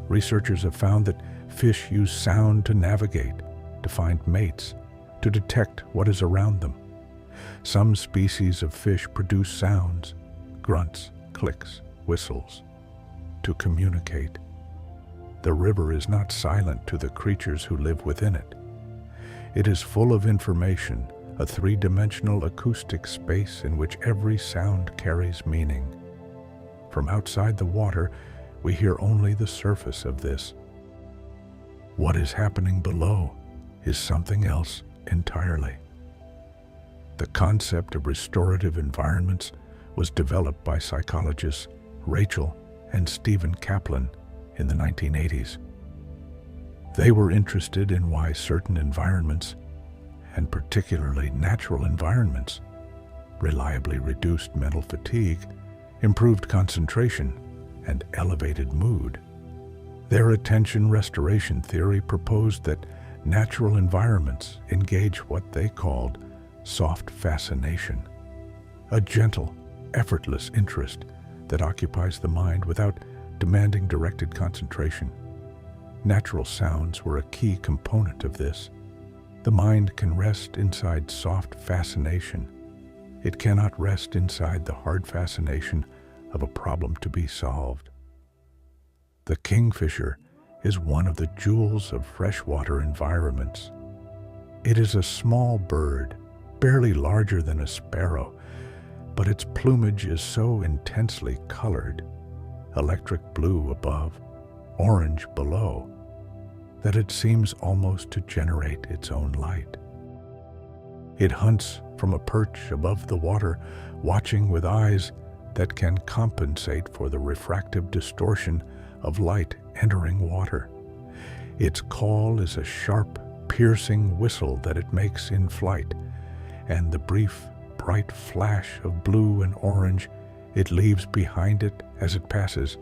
Researchers have found that fish use sound to navigate, to find mates, to detect what is around them. Some species of fish produce sounds, grunts, clicks, whistles, to communicate. The river is not silent to the creatures who live within it. It is full of information, a three-dimensional acoustic space in which every sound carries meaning. From outside the water, we hear only the surface of this. What is happening below is something else entirely. The concept of restorative environments was developed by psychologists Rachel and Stephen Kaplan in the 1980s. They were interested in why certain environments, and particularly natural environments, reliably reduced mental fatigue, improved concentration, and elevated mood. Their attention restoration theory proposed that natural environments engage what they called soft fascination, a gentle, effortless interest that occupies the mind without demanding directed concentration. Natural sounds were a key component of this. The mind can rest inside soft fascination. It cannot rest inside the hard fascination of a problem to be solved. The kingfisher is one of the jewels of freshwater environments. It is a small bird, barely larger than a sparrow, but its plumage is so intensely colored, electric blue above, orange below, that it seems almost to generate its own light. It hunts from a perch above the water, watching with eyes that can compensate for the refractive distortion of light entering water. Its call is a sharp, piercing whistle that it makes in flight, and the brief, bright flash of blue and orange it leaves behind it as it passes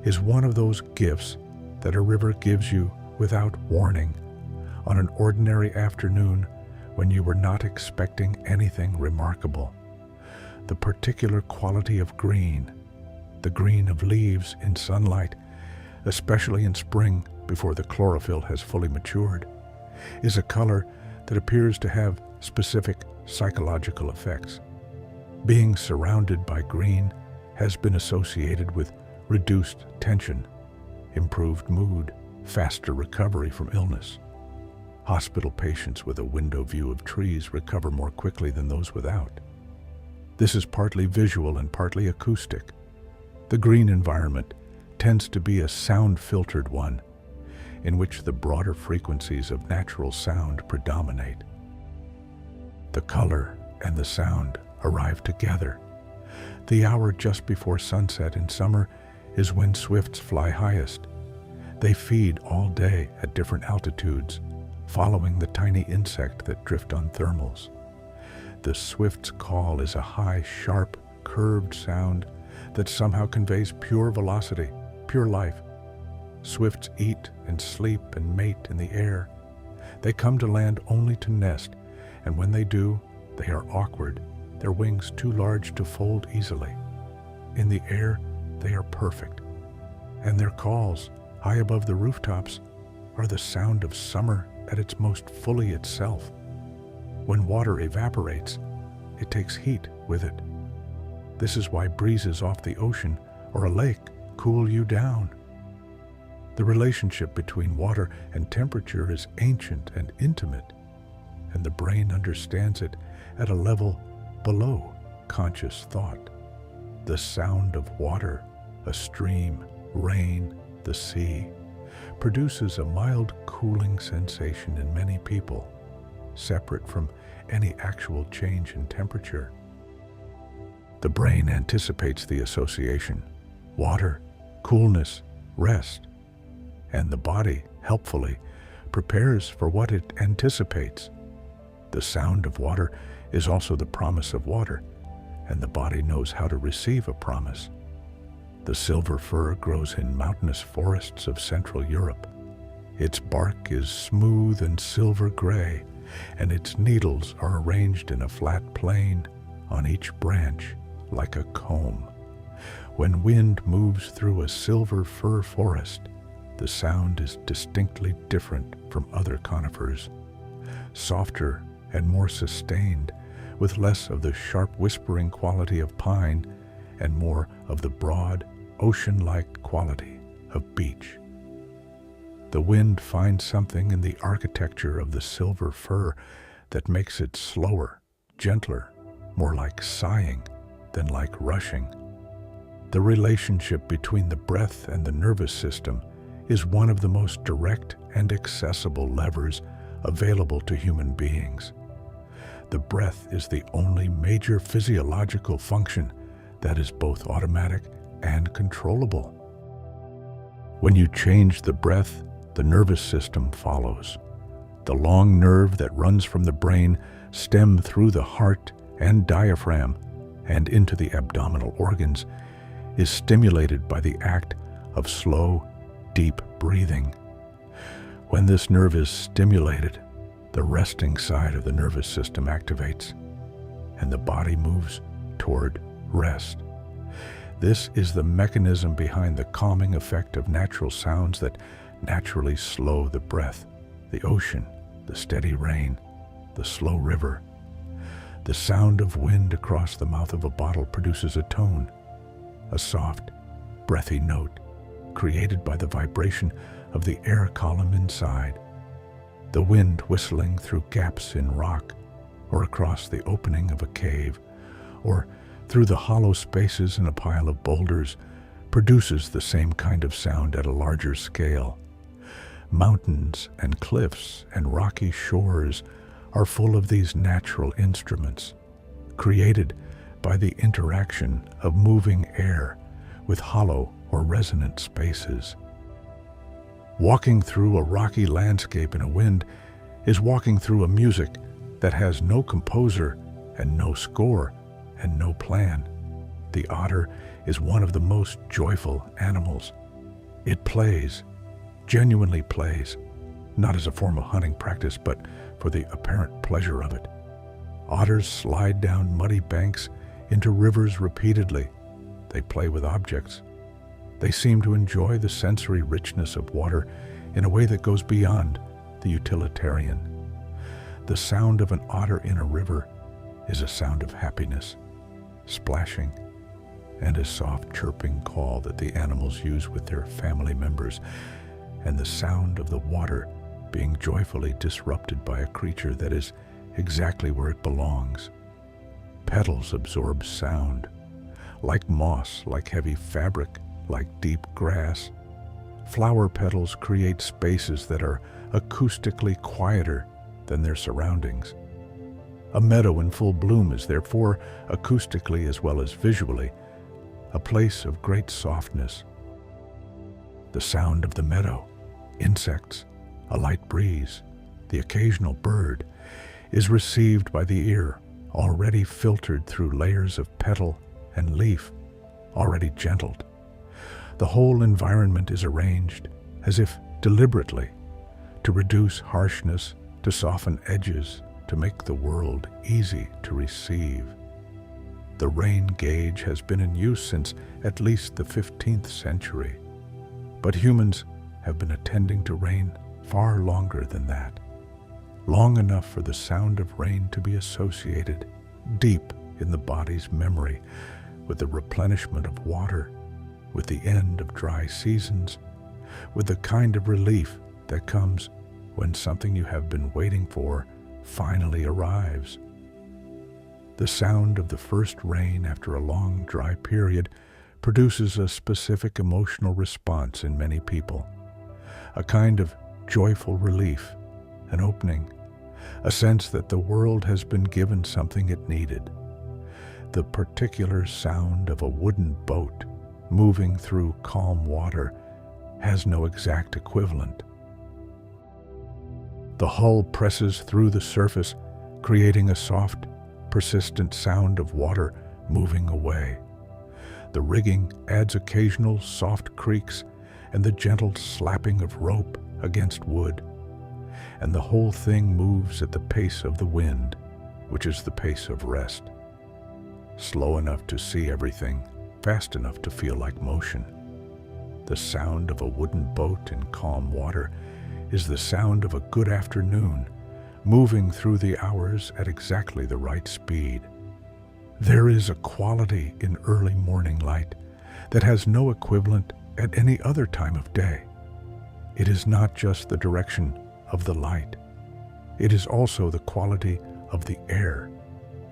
is one of those gifts that a river gives you without warning on an ordinary afternoon when you were not expecting anything remarkable. The particular quality of green, the green of leaves in sunlight, especially in spring before the chlorophyll has fully matured, is a color that appears to have specific psychological effects. Being surrounded by green has been associated with reduced tension, improved mood, faster recovery from illness. Hospital patients with a window view of trees recover more quickly than those without. This is partly visual and partly acoustic. The green environment tends to be a sound-filtered one, in which the broader frequencies of natural sound predominate. The color and the sound arrive together. The hour just before sunset in summer is when swifts fly highest. They feed all day at different altitudes, following the tiny insect that drift on thermals. The swift's call is a high, sharp, curved sound that somehow conveys pure velocity, pure life. Swifts eat and sleep and mate in the air. They come to land only to nest, and when they do, they are awkward, their wings too large to fold easily. In the air, they are perfect, and their calls, high above the rooftops, are the sound of summer at its most fully itself. When water evaporates, it takes heat with it. This is why breezes off the ocean or a lake cool you down. The relationship between water and temperature is ancient and intimate, and the brain understands it at a level below conscious thought. The sound of water, a stream, rain, the sea, produces a mild cooling sensation in many people, separate from any actual change in temperature. The brain anticipates the association: water, coolness, rest, and the body, helpfully, prepares for what it anticipates. The sound of water is also the promise of water, and the body knows how to receive a promise. The silver fir grows in mountainous forests of Central Europe. Its bark is smooth and silver gray, and its needles are arranged in a flat plane on each branch like a comb. When wind moves through a silver fir forest, the sound is distinctly different from other conifers, softer and more sustained, with less of the sharp whispering quality of pine and more of the broad, ocean-like quality of beech. The wind finds something in the architecture of the silver fir that makes it slower, gentler, more like sighing than like rushing. The relationship between the breath and the nervous system is one of the most direct and accessible levers available to human beings. The breath is the only major physiological function that is both automatic and controllable. When you change the breath, the nervous system follows. The long nerve that runs from the brain stem through the heart and diaphragm and into the abdominal organs is stimulated by the act of slow, deep breathing. When this nerve is stimulated, the resting side of the nervous system activates, and the body moves toward rest. This is the mechanism behind the calming effect of natural sounds that naturally slow the breath: the ocean, the steady rain, the slow river. The sound of wind across the mouth of a bottle produces a tone, a soft, breathy note created by the vibration of the air column inside. The wind whistling through gaps in rock, or across the opening of a cave, or through the hollow spaces in a pile of boulders, produces the same kind of sound at a larger scale. Mountains and cliffs and rocky shores are full of these natural instruments, created by the interaction of moving air with hollow or resonant spaces. Walking through a rocky landscape in a wind is walking through a music that has no composer and no score and no plan. The otter is one of the most joyful animals. It plays, genuinely plays, not as a form of hunting practice, but for the apparent pleasure of it. Otters slide down muddy banks into rivers repeatedly. They play with objects. They seem to enjoy the sensory richness of water in a way that goes beyond the utilitarian. The sound of an otter in a river is a sound of happiness, splashing, and a soft chirping call that the animals use with their family members, and the sound of the water being joyfully disrupted by a creature that is exactly where it belongs. Petals absorb sound, like moss, like heavy fabric, like deep grass. Flower petals create spaces that are acoustically quieter than their surroundings. A meadow in full bloom is therefore, acoustically as well as visually, a place of great softness. The sound of the meadow, insects, a light breeze, the occasional bird, is received by the ear already filtered through layers of petal and leaf, already gentled. The whole environment is arranged, as if deliberately, to reduce harshness, to soften edges, to make the world easy to receive. The rain gauge has been in use since at least the 15th century, but humans have been attending to rain far longer than that, long enough for the sound of rain to be associated deep in the body's memory with the replenishment of water, with the end of dry seasons, with the kind of relief that comes when something you have been waiting for finally arrives. The sound of the first rain after a long dry period produces a specific emotional response in many people, a kind of joyful relief, an opening, a sense that the world has been given something it needed. The particular sound of a wooden boat moving through calm water has no exact equivalent. The hull presses through the surface, creating a soft, persistent sound of water moving away. The rigging adds occasional soft creaks and the gentle slapping of rope against wood, and the whole thing moves at the pace of the wind, which is the pace of rest. Slow enough to see everything, fast enough to feel like motion. The sound of a wooden boat in calm water is the sound of a good afternoon, moving through the hours at exactly the right speed. There is a quality in early morning light that has no equivalent at any other time of day. It is not just the direction of the light. It is also the quality of the air,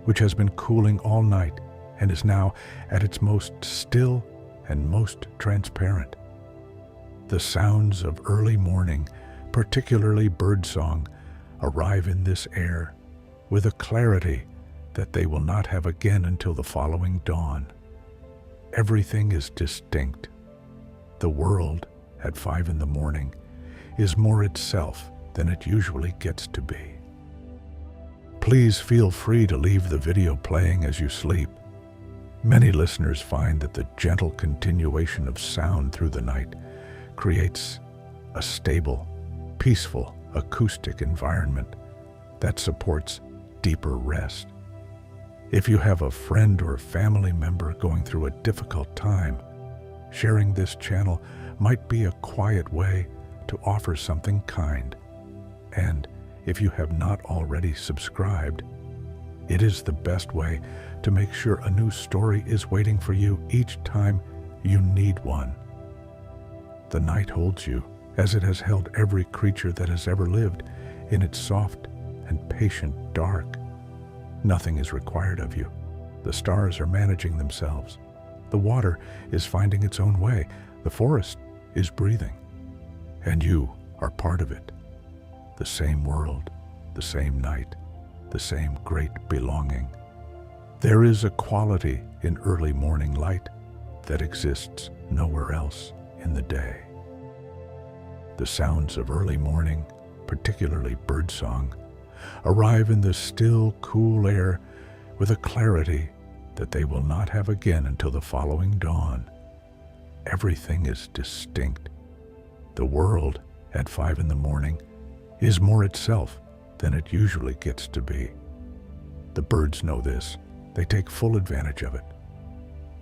which has been cooling all night and is now at its most still and most transparent. The sounds of early morning, particularly birdsong, arrive in this air with a clarity that they will not have again until the following dawn. Everything is distinct. The world, at 5 a.m, is more itself than it usually gets to be. Please feel free to leave the video playing as you sleep. Many listeners find that the gentle continuation of sound through the night creates a stable, peaceful, acoustic environment that supports deeper rest. If you have a friend or family member going through a difficult time, sharing this channel might be a quiet way to offer something kind. And if you have not already subscribed, it is the best way to make sure a new story is waiting for you each time you need one. The night holds you, as it has held every creature that has ever lived, in its soft and patient dark. Nothing is required of you. The stars are managing themselves. The water is finding its own way. The forest is breathing. And you are part of it. The same world, the same night, the same great belonging. There is a quality in early morning light that exists nowhere else in the day. The sounds of early morning, particularly birdsong, arrive in the still, cool air with a clarity that they will not have again until the following dawn. Everything is distinct. The world, at 5 a.m, is more itself than it usually gets to be. The birds know this. They take full advantage of it.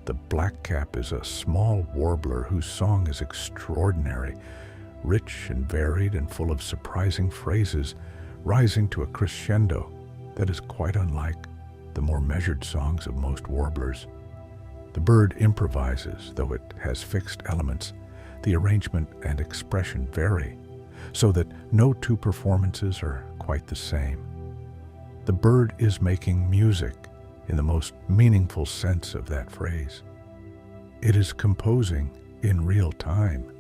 The blackcap is a small warbler whose song is extraordinary, rich and varied and full of surprising phrases, rising to a crescendo that is quite unlike the more measured songs of most warblers. The bird improvises, though it has fixed elements. The arrangement and expression vary, so that no two performances are quite the same. The bird is making music in the most meaningful sense of that phrase. It is composing in real time,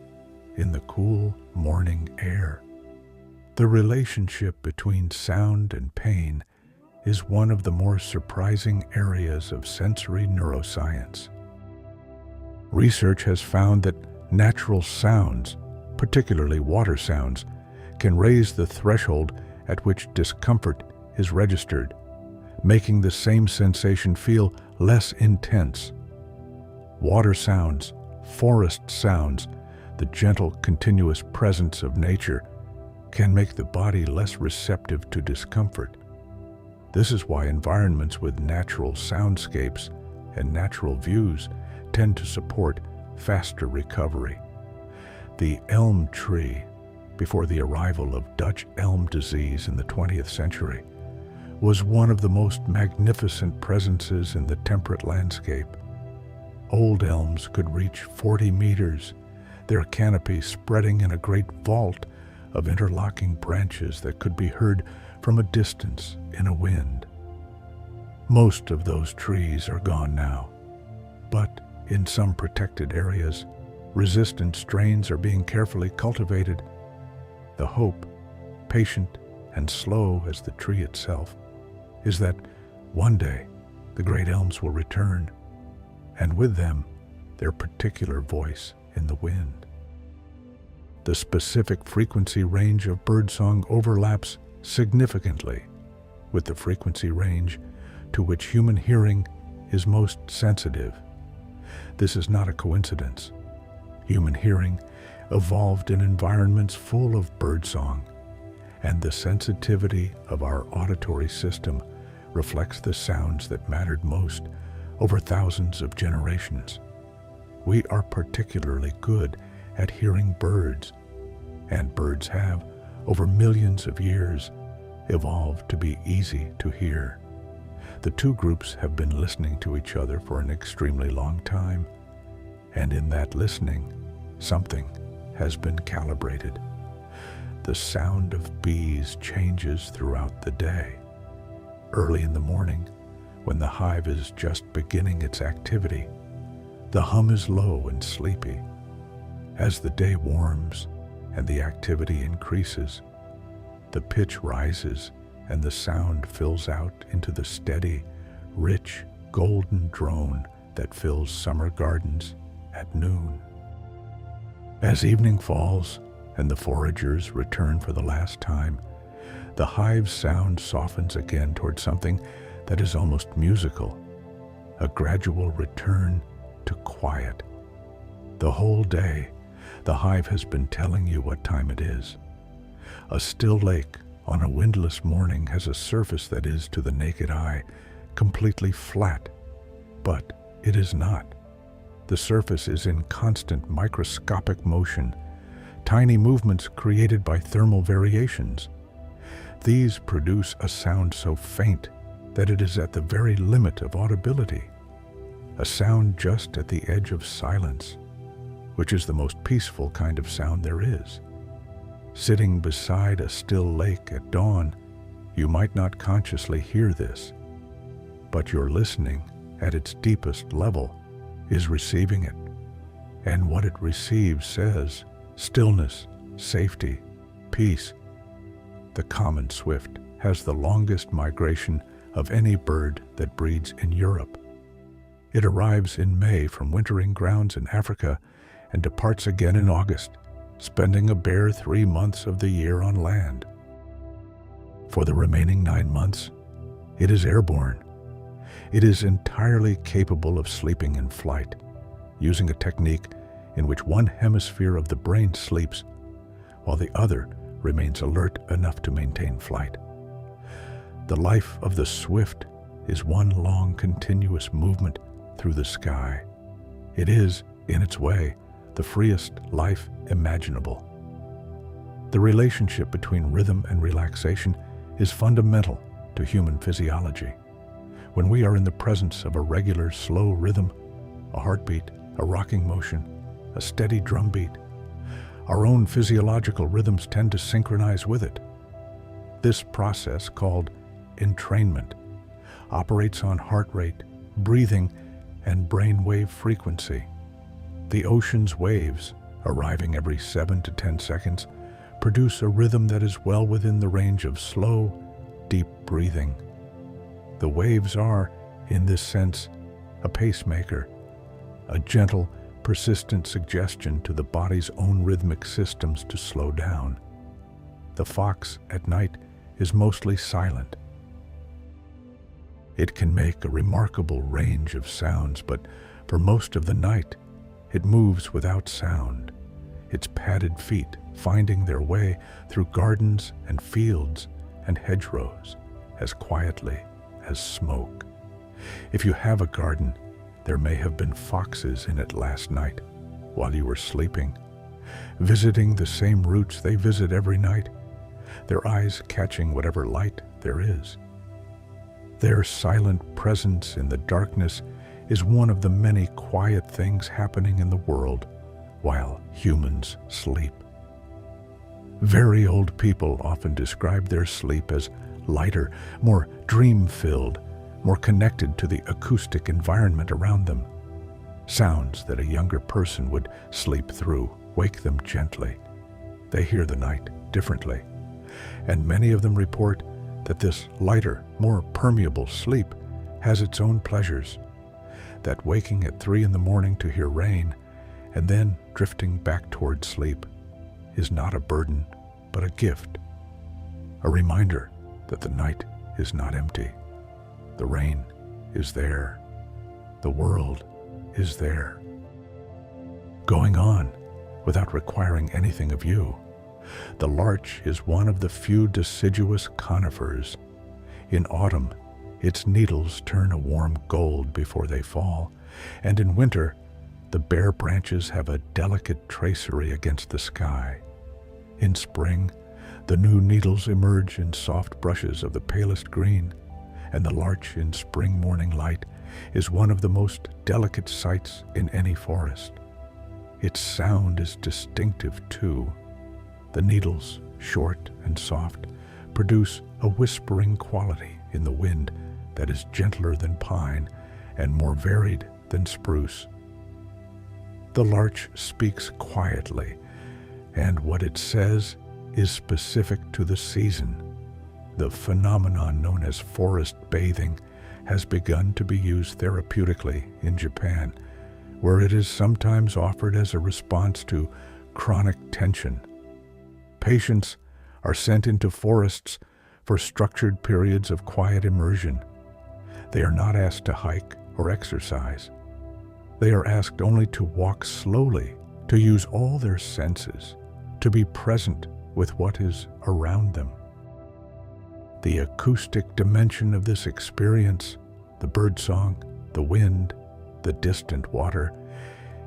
in the cool morning air. The relationship between sound and pain is one of the more surprising areas of sensory neuroscience. Research has found that natural sounds, particularly water sounds, can raise the threshold at which discomfort is registered, making the same sensation feel less intense. Water sounds, forest sounds, the gentle, continuous presence of nature can make the body less receptive to discomfort. This is why environments with natural soundscapes and natural views tend to support faster recovery. The elm tree, before the arrival of Dutch elm disease in the 20th century, was one of the most magnificent presences in the temperate landscape. Old elms could reach 40 meters, their canopy spreading in a great vault of interlocking branches that could be heard from a distance in a wind. Most of those trees are gone now, but in some protected areas, resistant strains are being carefully cultivated. The hope, patient and slow as the tree itself, is that one day the great elms will return, and with them their particular voice in the wind. The specific frequency range of birdsong overlaps significantly with the frequency range to which human hearing is most sensitive. This is not a coincidence. Human hearing evolved in environments full of birdsong, and the sensitivity of our auditory system reflects the sounds that mattered most over thousands of generations. We are particularly good at hearing birds, and birds have, over millions of years, evolved to be easy to hear. The two groups have been listening to each other for an extremely long time, and in that listening, something has been calibrated. The sound of bees changes throughout the day. Early in the morning, when the hive is just beginning its activity, the hum is low and sleepy. As the day warms and the activity increases, the pitch rises and the sound fills out into the steady, rich, golden drone that fills summer gardens at noon. As evening falls and the foragers return for the last time, the hive's sound softens again toward something that is almost musical, a gradual return to quiet. The whole day, the hive has been telling you what time it is. A still lake on a windless morning has a surface that is, to the naked eye, completely flat, but it is not. The surface is in constant microscopic motion, tiny movements created by thermal variations. These produce a sound so faint that it is at the very limit of audibility, a sound just at the edge of silence, which is the most peaceful kind of sound there is. Sitting beside a still lake at dawn, you might not consciously hear this, but your listening at its deepest level is receiving it, and what it receives says stillness, safety, peace. The common swift has the longest migration of any bird that breeds in Europe. It arrives in May from wintering grounds in Africa and departs again in August, spending a bare 3 months of the year on land. For the remaining 9 months, it is airborne. It is entirely capable of sleeping in flight, using a technique in which one hemisphere of the brain sleeps while the other remains alert enough to maintain flight. The life of the swift is one long continuous movement through the sky. It is, in its way, the freest life imaginable. The relationship between rhythm and relaxation is fundamental to human physiology. When we are in the presence of a regular slow rhythm, a heartbeat, a rocking motion, a steady drumbeat, our own physiological rhythms tend to synchronize with it. This process, called entrainment, operates on heart rate, breathing, and brainwave frequency. The ocean's waves, arriving every 7 to 10 seconds, produce a rhythm that is well within the range of slow, deep breathing. The waves are, in this sense, a pacemaker, a gentle, persistent suggestion to the body's own rhythmic systems to slow down. The fox at night is mostly silent. It can make a remarkable range of sounds, but for most of the night, it moves without sound, its padded feet finding their way through gardens and fields and hedgerows as quietly as smoke. If you have a garden, there may have been foxes in it last night while you were sleeping, visiting the same roots they visit every night, their eyes catching whatever light there is. Their silent presence in the darkness is one of the many quiet things happening in the world while humans sleep. Very old people often describe their sleep as lighter, more dream-filled, more connected to the acoustic environment around them. Sounds that a younger person would sleep through wake them gently. They hear the night differently, and many of them report that this lighter, more permeable sleep has its own pleasures, that waking at 3 a.m. to hear rain and then drifting back toward sleep is not a burden, but a gift, a reminder that the night is not empty. The rain is there. The world is there, going on without requiring anything of you. The larch is one of the few deciduous conifers. In autumn, its needles turn a warm gold before they fall, and in winter, the bare branches have a delicate tracery against the sky. In spring, the new needles emerge in soft brushes of the palest green, and the larch in spring morning light is one of the most delicate sights in any forest. Its sound is distinctive too. The needles, short and soft, produce a whispering quality in the wind that is gentler than pine and more varied than spruce. The larch speaks quietly, and what it says is specific to the season. The phenomenon known as forest bathing has begun to be used therapeutically in Japan, where it is sometimes offered as a response to chronic tension. Patients are sent into forests for structured periods of quiet immersion. They are not asked to hike or exercise. They are asked only to walk slowly, to use all their senses, to be present with what is around them. The acoustic dimension of this experience, the birdsong, the wind, the distant water,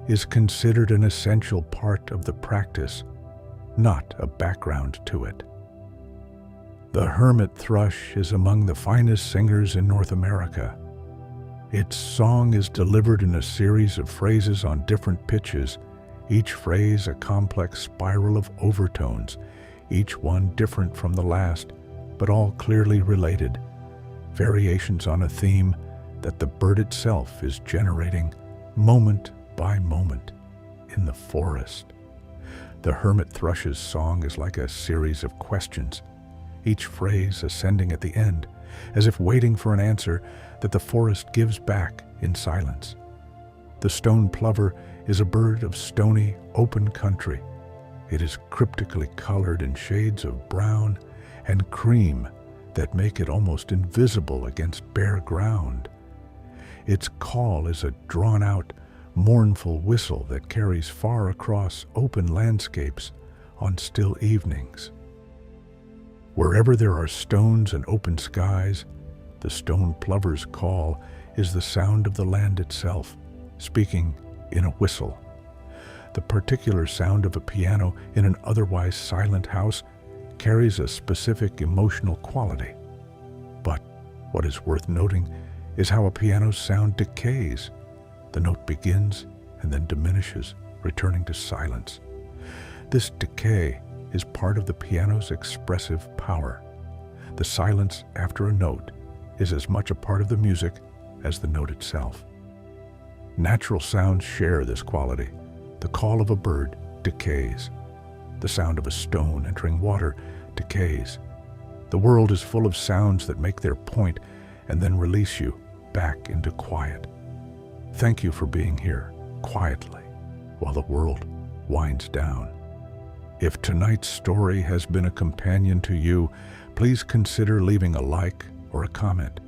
is considered an essential part of the practice, not a background to it. The hermit thrush is among the finest singers in North America. Its song is delivered in a series of phrases on different pitches, each phrase a complex spiral of overtones, each one different from the last, but all clearly related, variations on a theme that the bird itself is generating moment by moment in the forest. The hermit thrush's song is like a series of questions, each phrase ascending at the end, as if waiting for an answer that the forest gives back in silence. The stone plover is a bird of stony, open country. It is cryptically colored in shades of brown and cream that make it almost invisible against bare ground. Its call is a drawn-out, mournful whistle that carries far across open landscapes on still evenings. Wherever there are stones and open skies, the stone plover's call is the sound of the land itself, speaking in a whistle. The particular sound of a piano in an otherwise silent house carries a specific emotional quality. But what is worth noting is how a piano's sound decays. The note begins and then diminishes, returning to silence. This decay is part of the piano's expressive power. The silence after a note is as much a part of the music as the note itself. Natural sounds share this quality. The call of a bird decays. The sound of a stone entering water decays. The world is full of sounds that make their point and then release you back into quiet. Thank you for being here quietly while the world winds down. If tonight's story has been a companion to you, please consider leaving a like or a comment.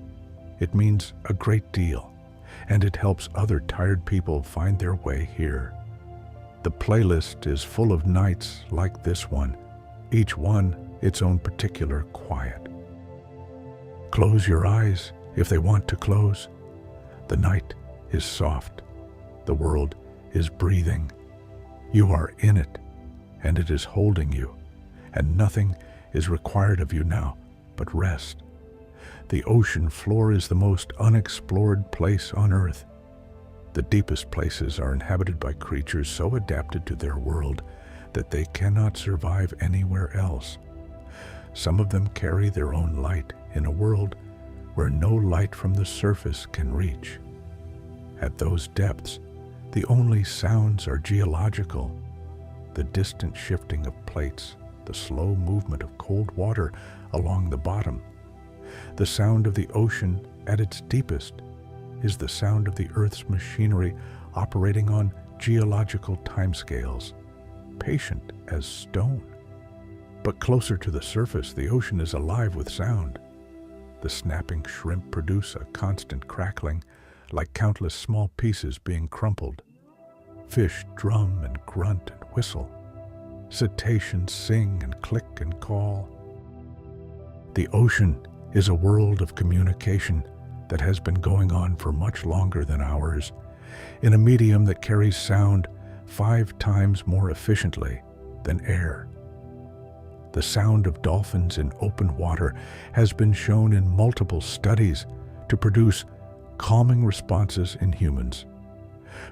It means a great deal, and it helps other tired people find their way here. The playlist is full of nights like this one, each one its own particular quiet. Close your eyes if they want to close. The night is soft. The world is breathing. You are in it, and it is holding you, and nothing is required of you now but rest. The ocean floor is the most unexplored place on Earth. The deepest places are inhabited by creatures so adapted to their world that they cannot survive anywhere else. Some of them carry their own light in a world where no light from the surface can reach. At those depths, the only sounds are geological, the distant shifting of plates, the slow movement of cold water along the bottom. The sound of the ocean at its deepest is the sound of the Earth's machinery operating on geological timescales, patient as stone. But closer to the surface, the ocean is alive with sound. The snapping shrimp produce a constant crackling, like countless small pieces being crumpled. Fish drum and grunt and whistle. Cetaceans sing and click and call. The ocean is a world of communication that has been going on for much longer than ours, in a medium that carries sound 5 times more efficiently than air. The sound of dolphins in open water has been shown in multiple studies to produce calming responses in humans,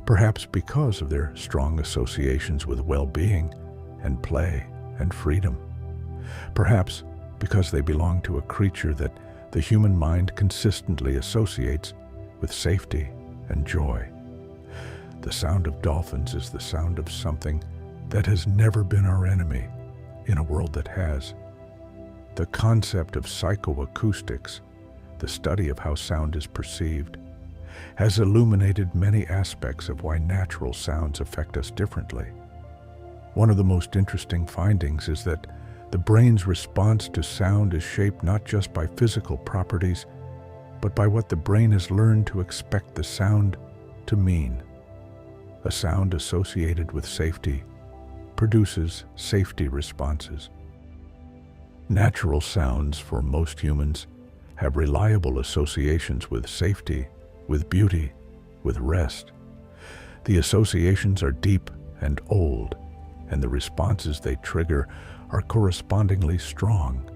perhaps because of their strong associations with well-being and play and freedom, perhaps because they belong to a creature that the human mind consistently associates with safety and joy. The sound of dolphins is the sound of something that has never been our enemy in a world that has. The concept of psychoacoustics, the study of how sound is perceived, has illuminated many aspects of why natural sounds affect us differently. One of the most interesting findings is that the brain's response to sound is shaped not just by physical properties, but by what the brain has learned to expect the sound to mean. A sound associated with safety produces safety responses. Natural sounds for most humans have reliable associations with safety, with beauty, with rest. The associations are deep and old, and the responses they trigger are correspondingly strong.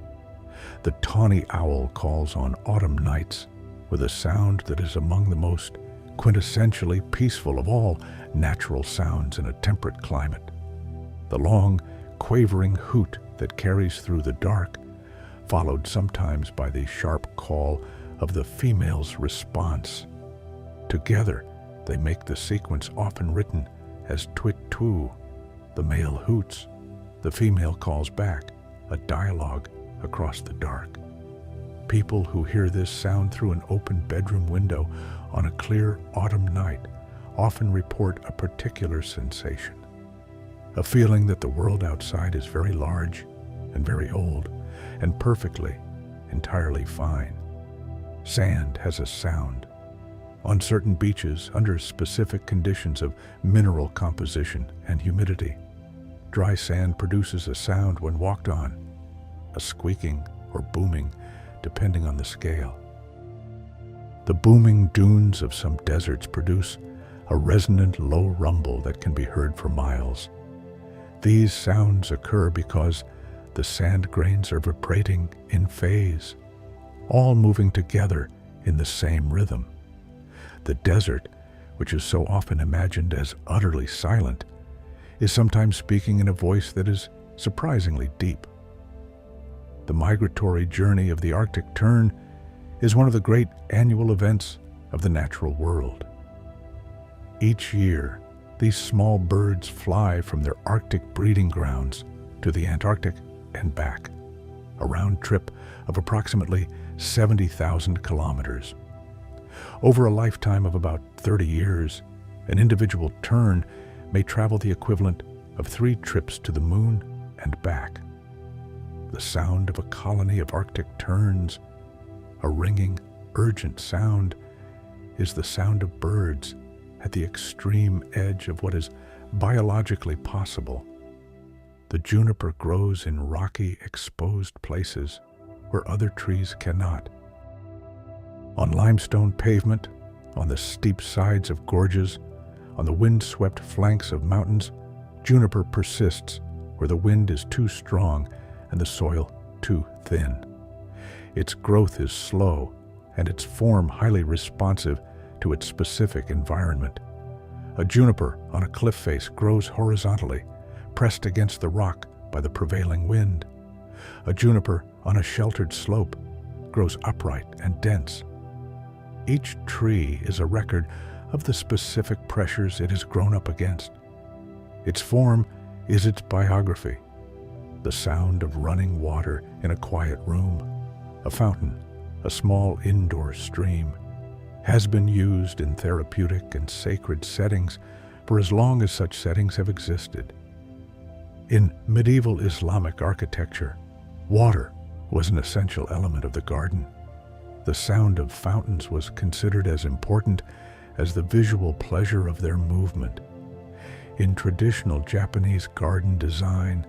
The tawny owl calls on autumn nights with a sound that is among the most quintessentially peaceful of all natural sounds in a temperate climate. The long, quavering hoot that carries through the dark, followed sometimes by the sharp call of the female's response. Together, they make the sequence often written as twit-twoo. The male hoots, the female calls back, a dialogue across the dark. People who hear this sound through an open bedroom window on a clear autumn night often report a particular sensation, a feeling that the world outside is very large and very old and perfectly, entirely fine. Sand has a sound. On certain beaches, under specific conditions of mineral composition and humidity, dry sand produces a sound when walked on, a squeaking or booming, depending on the scale. The booming dunes of some deserts produce a resonant low rumble that can be heard for miles. These sounds occur because the sand grains are vibrating in phase, all moving together in the same rhythm. The desert, which is so often imagined as utterly silent, is sometimes speaking in a voice that is surprisingly deep. The migratory journey of the Arctic tern is one of the great annual events of the natural world. Each year, these small birds fly from their Arctic breeding grounds to the Antarctic and back, a round trip of approximately 70,000 kilometers. Over a lifetime of about 30 years, an individual tern may travel the equivalent of 3 trips to the moon and back. The sound of a colony of Arctic terns, a ringing, urgent sound is the sound of birds at the extreme edge of what is biologically possible. The juniper grows in rocky, exposed places where other trees cannot. On limestone pavement, on the steep sides of gorges, on the wind-swept flanks of mountains, juniper persists where the wind is too strong and the soil too thin. Its growth is slow and its form highly responsive to its specific environment. A juniper on a cliff face grows horizontally, pressed against the rock by the prevailing wind. A juniper on a sheltered slope grows upright and dense. Each tree is a record of the specific pressures it has grown up against. Its form is its biography. The sound of running water in a quiet room, a fountain, a small indoor stream, has been used in therapeutic and sacred settings for as long as such settings have existed. In medieval Islamic architecture, water was an essential element of the garden. The sound of fountains was considered as important as the visual pleasure of their movement. In traditional Japanese garden design,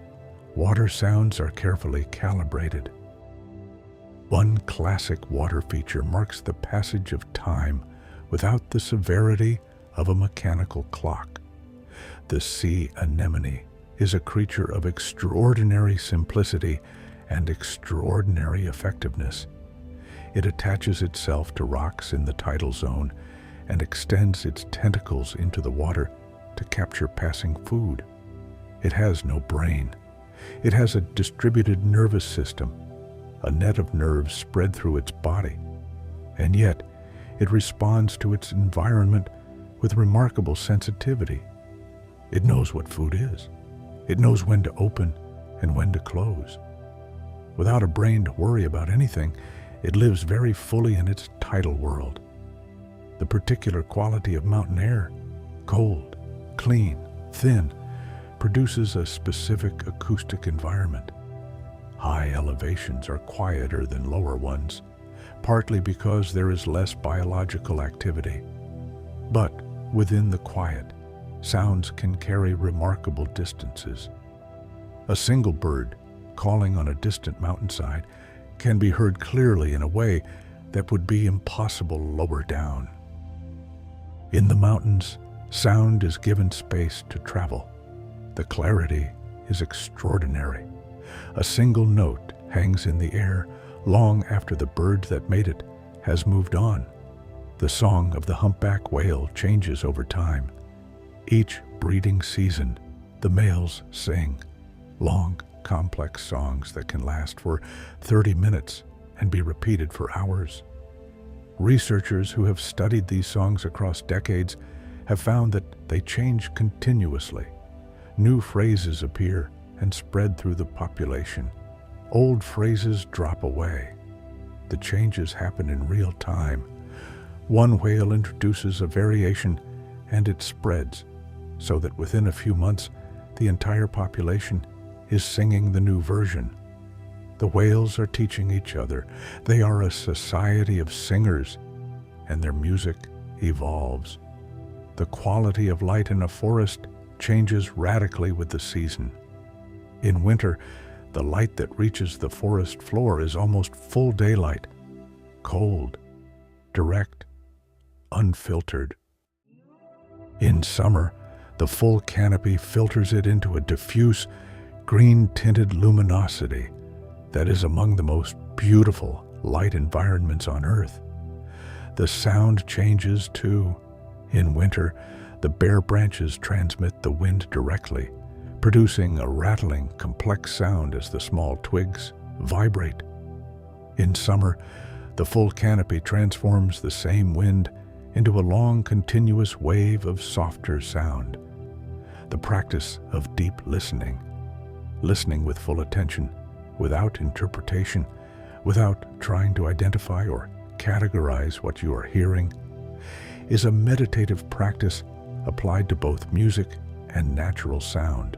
water sounds are carefully calibrated. One classic water feature marks the passage of time without the severity of a mechanical clock. The sea anemone is a creature of extraordinary simplicity and extraordinary effectiveness. It attaches itself to rocks in the tidal zone and extends its tentacles into the water to capture passing food. It has no brain. It has a distributed nervous system, a net of nerves spread through its body, and yet it responds to its environment with remarkable sensitivity. It knows what food is. It knows when to open and when to close. Without a brain to worry about anything, it lives very fully in its tidal world. The particular quality of mountain air, cold, clean, thin, produces a specific acoustic environment. High elevations are quieter than lower ones, partly because there is less biological activity. But within the quiet, sounds can carry remarkable distances. A single bird calling on a distant mountainside can be heard clearly in a way that would be impossible lower down. In the mountains, sound is given space to travel. The clarity is extraordinary. A single note hangs in the air long after the bird that made it has moved on. The song of the humpback whale changes over time. Each breeding season, the males sing long, complex songs that can last for 30 minutes and be repeated for hours. Researchers who have studied these songs across decades have found that they change continuously. New phrases appear and spread through the population. Old phrases drop away. The changes happen in real time. One whale introduces a variation and it spreads, so that within a few months, the entire population is singing the new version. The whales are teaching each other. They are a society of singers, and their music evolves. The quality of light in a forest changes radically with the season. In winter, the light that reaches the forest floor is almost full daylight, cold, direct, unfiltered. In summer, the full canopy filters it into a diffuse, green-tinted luminosity that is among the most beautiful light environments on Earth. The sound changes too. In winter, the bare branches transmit the wind directly, producing a rattling, complex sound as the small twigs vibrate. In summer, the full canopy transforms the same wind into a long, continuous wave of softer sound. The practice of deep listening with full attention, without interpretation, without trying to identify or categorize what you are hearing, is a meditative practice applied to both music and natural sound.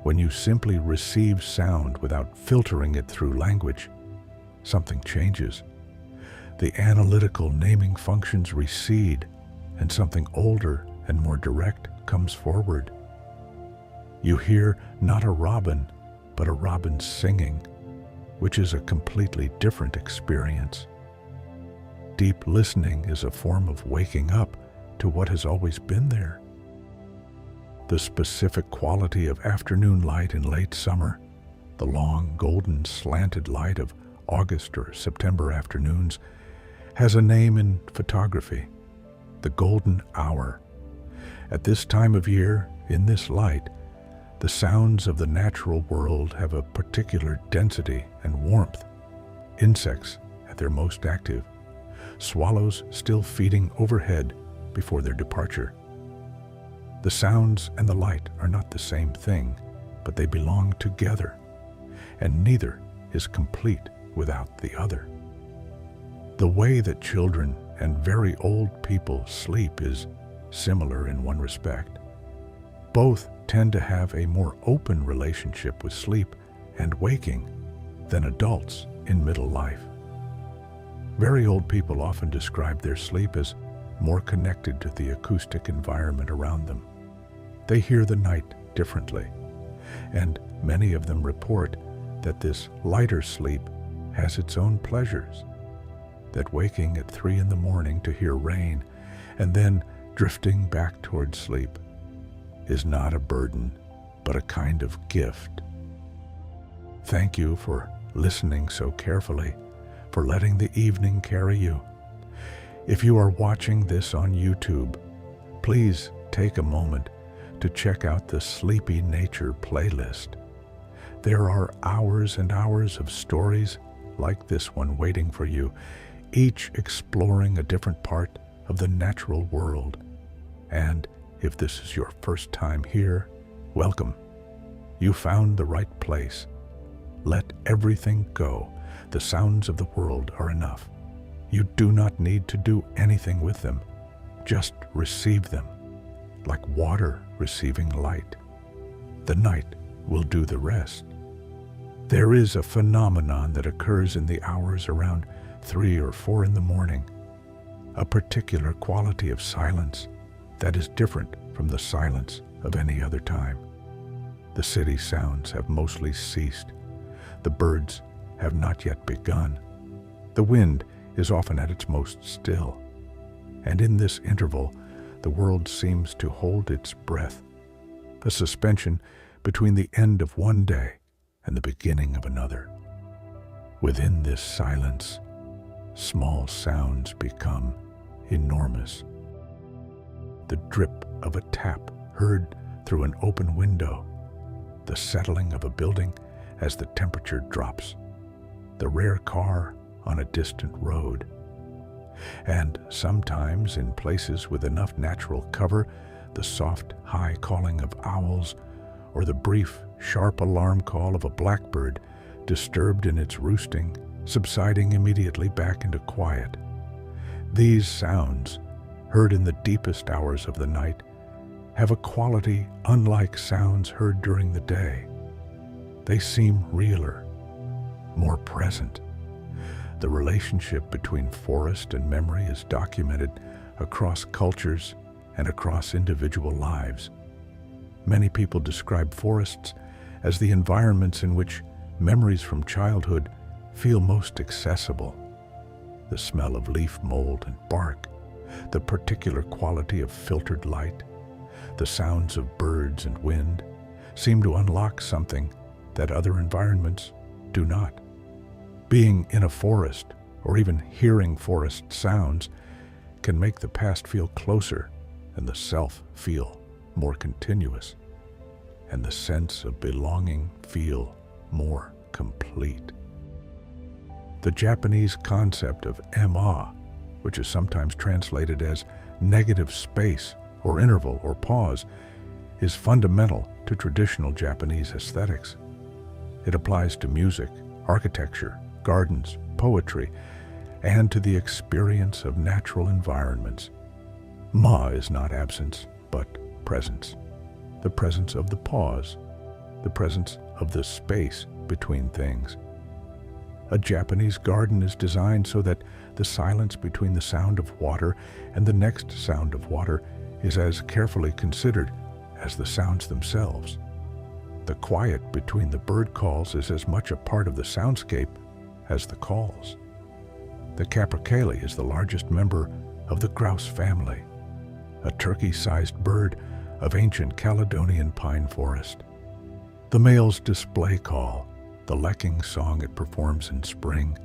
When you simply receive sound without filtering it through language, something changes. The analytical naming functions recede, and something older and more direct comes forward. You hear not a robin, but a robin singing, which is a completely different experience. Deep listening is a form of waking up to what has always been there. The specific quality of afternoon light in late summer, the long golden slanted light of August or September afternoons, has a name in photography: the golden hour. At this time of year, in this light, the sounds of the natural world have a particular density and warmth. Insects at their most active, swallows still feeding overhead before their departure. The sounds and the light are not the same thing, but they belong together, and neither is complete without the other. The way that children and very old people sleep is similar in one respect. Both tend to have a more open relationship with sleep and waking than adults in middle life. Very old people often describe their sleep as more connected to the acoustic environment around them. They hear the night differently, and many of them report that this lighter sleep has its own pleasures, that waking at 3 a.m. to hear rain and then drifting back towards sleep is not a burden, but a kind of gift. Thank you for listening so carefully, for letting the evening carry you. If you are watching this on YouTube, please take a moment to check out the Sleepy Nature playlist. There are hours and hours of stories like this one waiting for you, each exploring a different part of the natural world. And if this is your first time here, welcome. You found the right place. Let everything go. The sounds of the world are enough. You do not need to do anything with them. Just receive them, like water receiving light. The night will do the rest. There is a phenomenon that occurs in the hours around 3 or 4 in the morning, a particular quality of silence that is different from the silence of any other time. The city sounds have mostly ceased. The birds have not yet begun. The wind is often at its most still. And in this interval, the world seems to hold its breath, a suspension between the end of one day and the beginning of another. Within this silence, small sounds become enormous. The drip of a tap heard through an open window, the settling of a building as the temperature drops, the rare car on a distant road. And sometimes, in places with enough natural cover, the soft, high calling of owls, or the brief, sharp alarm call of a blackbird, disturbed in its roosting, subsiding immediately back into quiet. These sounds, heard in the deepest hours of the night, have a quality unlike sounds heard during the day. They seem realer, more present. The relationship between forest and memory is documented across cultures and across individual lives. Many people describe forests as the environments in which memories from childhood feel most accessible. The smell of leaf mold and bark, the particular quality of filtered light, the sounds of birds and wind seem to unlock something that other environments do not. Being in a forest, or even hearing forest sounds, can make the past feel closer and the self feel more continuous, and the sense of belonging feel more complete. The Japanese concept of ema, which is sometimes translated as negative space or interval or pause, is fundamental to traditional Japanese aesthetics. It applies to music, architecture, gardens, poetry, and to the experience of natural environments. Ma is not absence, but presence. The presence of the pause, the presence of the space between things. A Japanese garden is designed so that the silence between the sound of water and the next sound of water is as carefully considered as the sounds themselves. The quiet between the bird calls is as much a part of the soundscape as the calls. The capercaillie is the largest member of the grouse family, a turkey-sized bird of ancient Caledonian pine forest. The male's display call, the lecking song it performs in spring,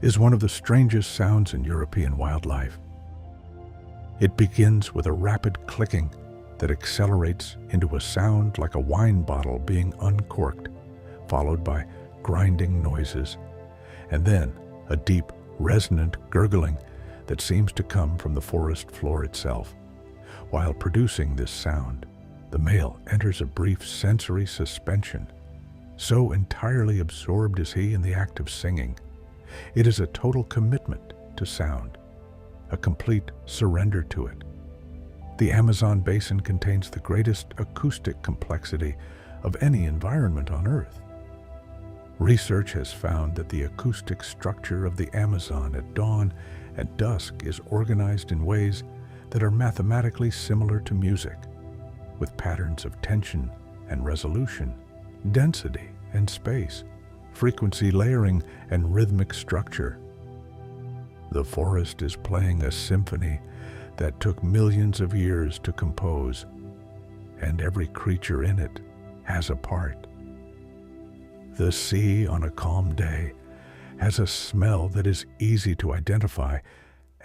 is one of the strangest sounds in European wildlife. It begins with a rapid clicking that accelerates into a sound like a wine bottle being uncorked, followed by grinding noises, and then a deep, resonant gurgling that seems to come from the forest floor itself. While producing this sound, the male enters a brief sensory suspension. So entirely absorbed is he in the act of singing. It is a total commitment to sound, a complete surrender to it. The Amazon basin contains the greatest acoustic complexity of any environment on Earth. Research has found that the acoustic structure of the Amazon at dawn and dusk is organized in ways that are mathematically similar to music, with patterns of tension and resolution, density and space, frequency layering and rhythmic structure. The forest is playing a symphony that took millions of years to compose, and every creature in it has a part. The sea on a calm day has a smell that is easy to identify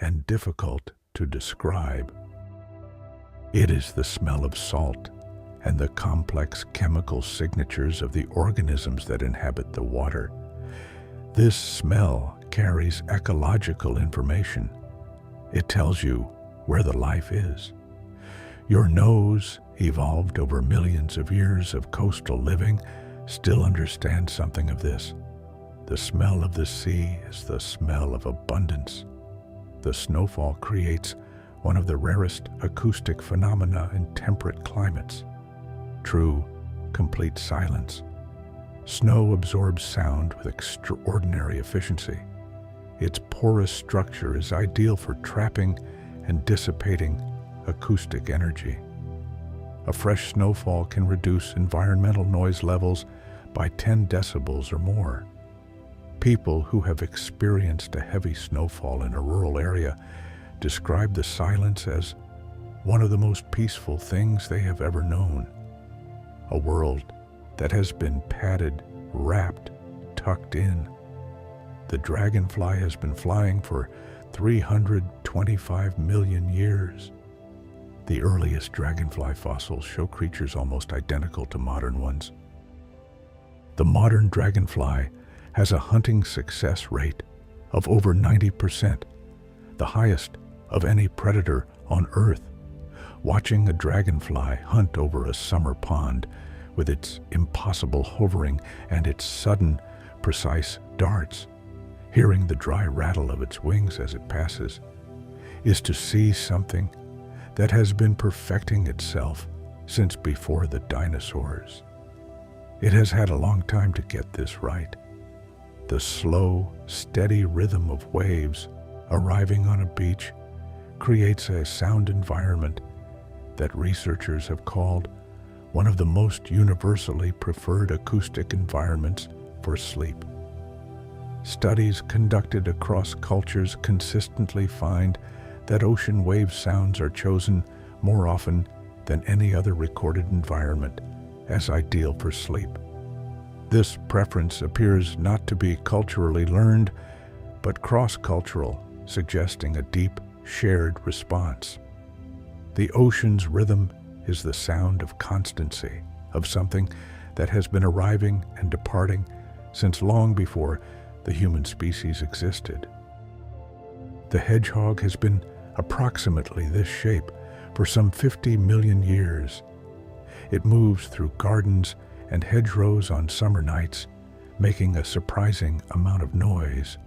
and difficult to describe. It is the smell of salt and the complex chemical signatures of the organisms that inhabit the water. This smell carries ecological information. It tells you where the life is. Your nose, evolved over millions of years of coastal living, still understands something of this. The smell of the sea is the smell of abundance. The snowfall creates one of the rarest acoustic phenomena in temperate climates. True, complete silence. Snow absorbs sound with extraordinary efficiency. Its porous structure is ideal for trapping and dissipating acoustic energy. A fresh snowfall can reduce environmental noise levels by 10 decibels or more. People who have experienced a heavy snowfall in a rural area describe the silence as one of the most peaceful things they have ever known. A world that has been padded, wrapped, tucked in. The dragonfly has been flying for 325 million years. The earliest dragonfly fossils show creatures almost identical to modern ones. The modern dragonfly has a hunting success rate of over 90%, the highest of any predator on Earth. Watching a dragonfly hunt over a summer pond with its impossible hovering and its sudden, precise darts, hearing the dry rattle of its wings as it passes, is to see something that has been perfecting itself since before the dinosaurs. It has had a long time to get this right. The slow, steady rhythm of waves arriving on a beach creates a sound environment that researchers have called one of the most universally preferred acoustic environments for sleep. Studies conducted across cultures consistently find that ocean wave sounds are chosen more often than any other recorded environment as ideal for sleep. This preference appears not to be culturally learned, but cross-cultural, suggesting a deep, shared response. The ocean's rhythm is the sound of constancy, of something that has been arriving and departing since long before the human species existed. The hedgehog has been approximately this shape for some 50 million years. It moves through gardens and hedgerows on summer nights, making a surprising amount of noise.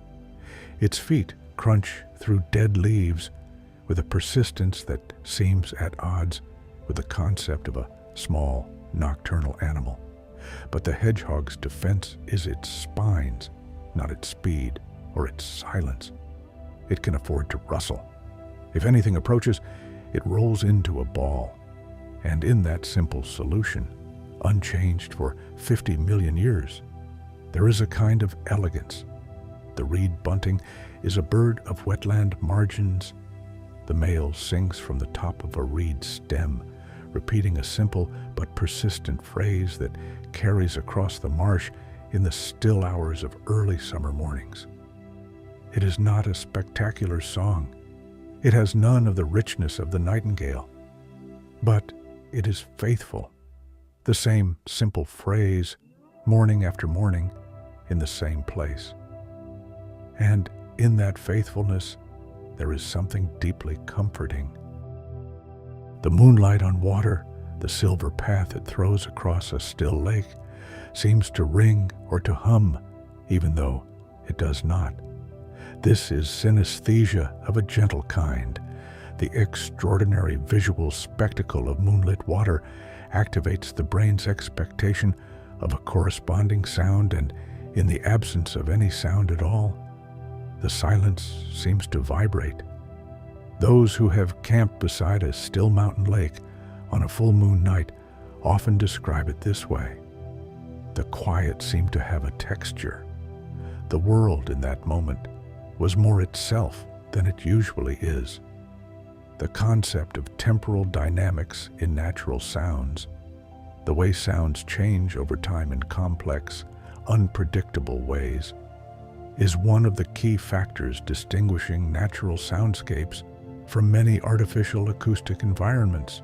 Its feet crunch through dead leaves with a persistence that seems at odds with the concept of a small, nocturnal animal. But the hedgehog's defense is its spines, not its speed or its silence. It can afford to rustle. If anything approaches, it rolls into a ball. And in that simple solution, unchanged for 50 million years, there is a kind of elegance. The reed bunting is a bird of wetland margins. The male sings from the top of a reed stem, repeating a simple but persistent phrase that carries across the marsh in the still hours of early summer mornings. It is not a spectacular song. It has none of the richness of the nightingale. But it is faithful. The same simple phrase, morning after morning, in the same place. And in that faithfulness, there is something deeply comforting. The moonlight on water, the silver path it throws across a still lake, seems to ring or to hum, even though it does not. This is synesthesia of a gentle kind. The extraordinary visual spectacle of moonlit water activates the brain's expectation of a corresponding sound, and in the absence of any sound at all, the silence seems to vibrate. Those who have camped beside a still mountain lake on a full moon night often describe it this way. The quiet seemed to have a texture. The world in that moment was more itself than it usually is. The concept of temporal dynamics in natural sounds, the way sounds change over time in complex, unpredictable ways, is one of the key factors distinguishing natural soundscapes from many artificial acoustic environments.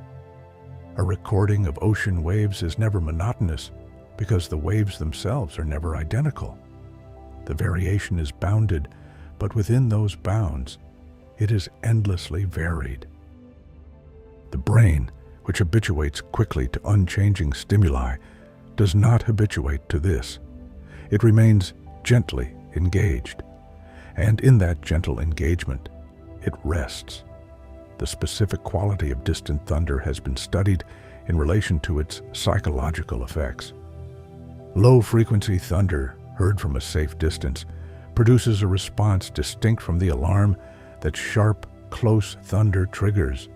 A recording of ocean waves is never monotonous because the waves themselves are never identical. The variation is bounded, but within those bounds, it is endlessly varied. The brain, which habituates quickly to unchanging stimuli, does not habituate to this. It remains gently engaged, and in that gentle engagement, it rests. The specific quality of distant thunder has been studied in relation to its psychological effects. Low-frequency thunder, heard from a safe distance, produces a response distinct from the alarm that sharp, close thunder triggers.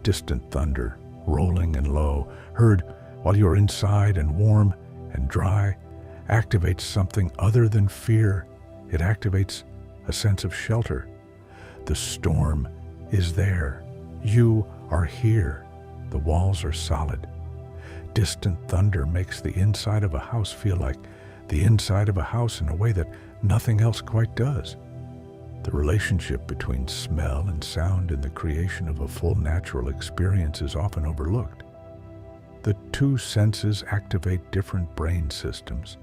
Distant thunder, rolling and low, heard while you're inside and warm and dry, activates something other than fear. It activates a sense of shelter. The storm is there. You are here. The walls are solid. Distant thunder makes the inside of a house feel like the inside of a house in a way that nothing else quite does. The relationship between smell and sound in the creation of a full natural experience is often overlooked. The two senses activate different brain systems,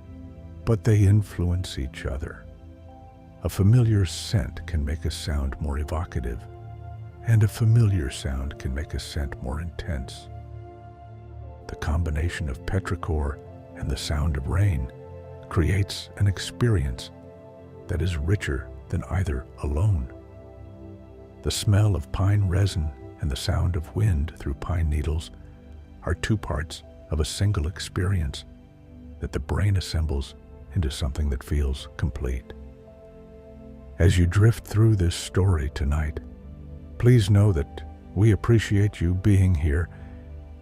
but they influence each other. A familiar scent can make a sound more evocative, and a familiar sound can make a scent more intense. The combination of petrichor and the sound of rain creates an experience that is richer than either alone. The smell of pine resin and the sound of wind through pine needles are two parts of a single experience that the brain assembles into something that feels complete. As you drift through this story tonight, please know that we appreciate you being here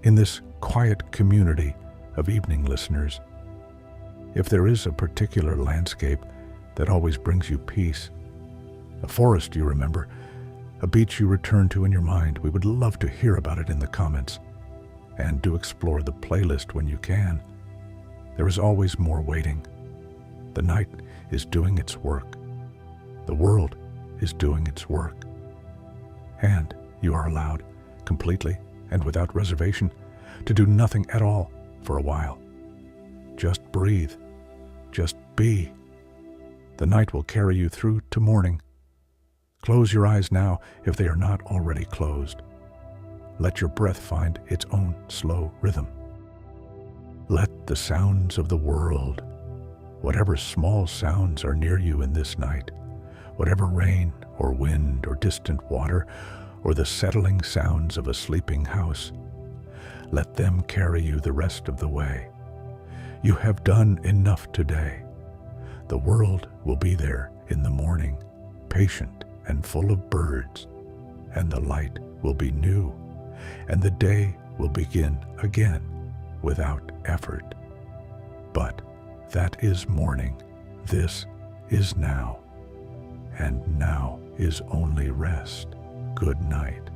in this quiet community of evening listeners. If there is a particular landscape that always brings you peace, a forest you remember, a beach you return to in your mind, we would love to hear about it in the comments. And do explore the playlist when you can. There is always more waiting. The night is doing its work. The world is doing its work. And you are allowed, completely and without reservation, to do nothing at all for a while. Just breathe. Just be. The night will carry you through to morning. Close your eyes now if they are not already closed. Let your breath find its own slow rhythm. Let the sounds of the world, whatever small sounds are near you in this night, whatever rain or wind or distant water or the settling sounds of a sleeping house, let them carry you the rest of the way. You have done enough today. The world will be there in the morning, patient and full of birds, and the light will be new, and the day will begin again without effort. But that is morning, this is now, and now is only rest. Good night.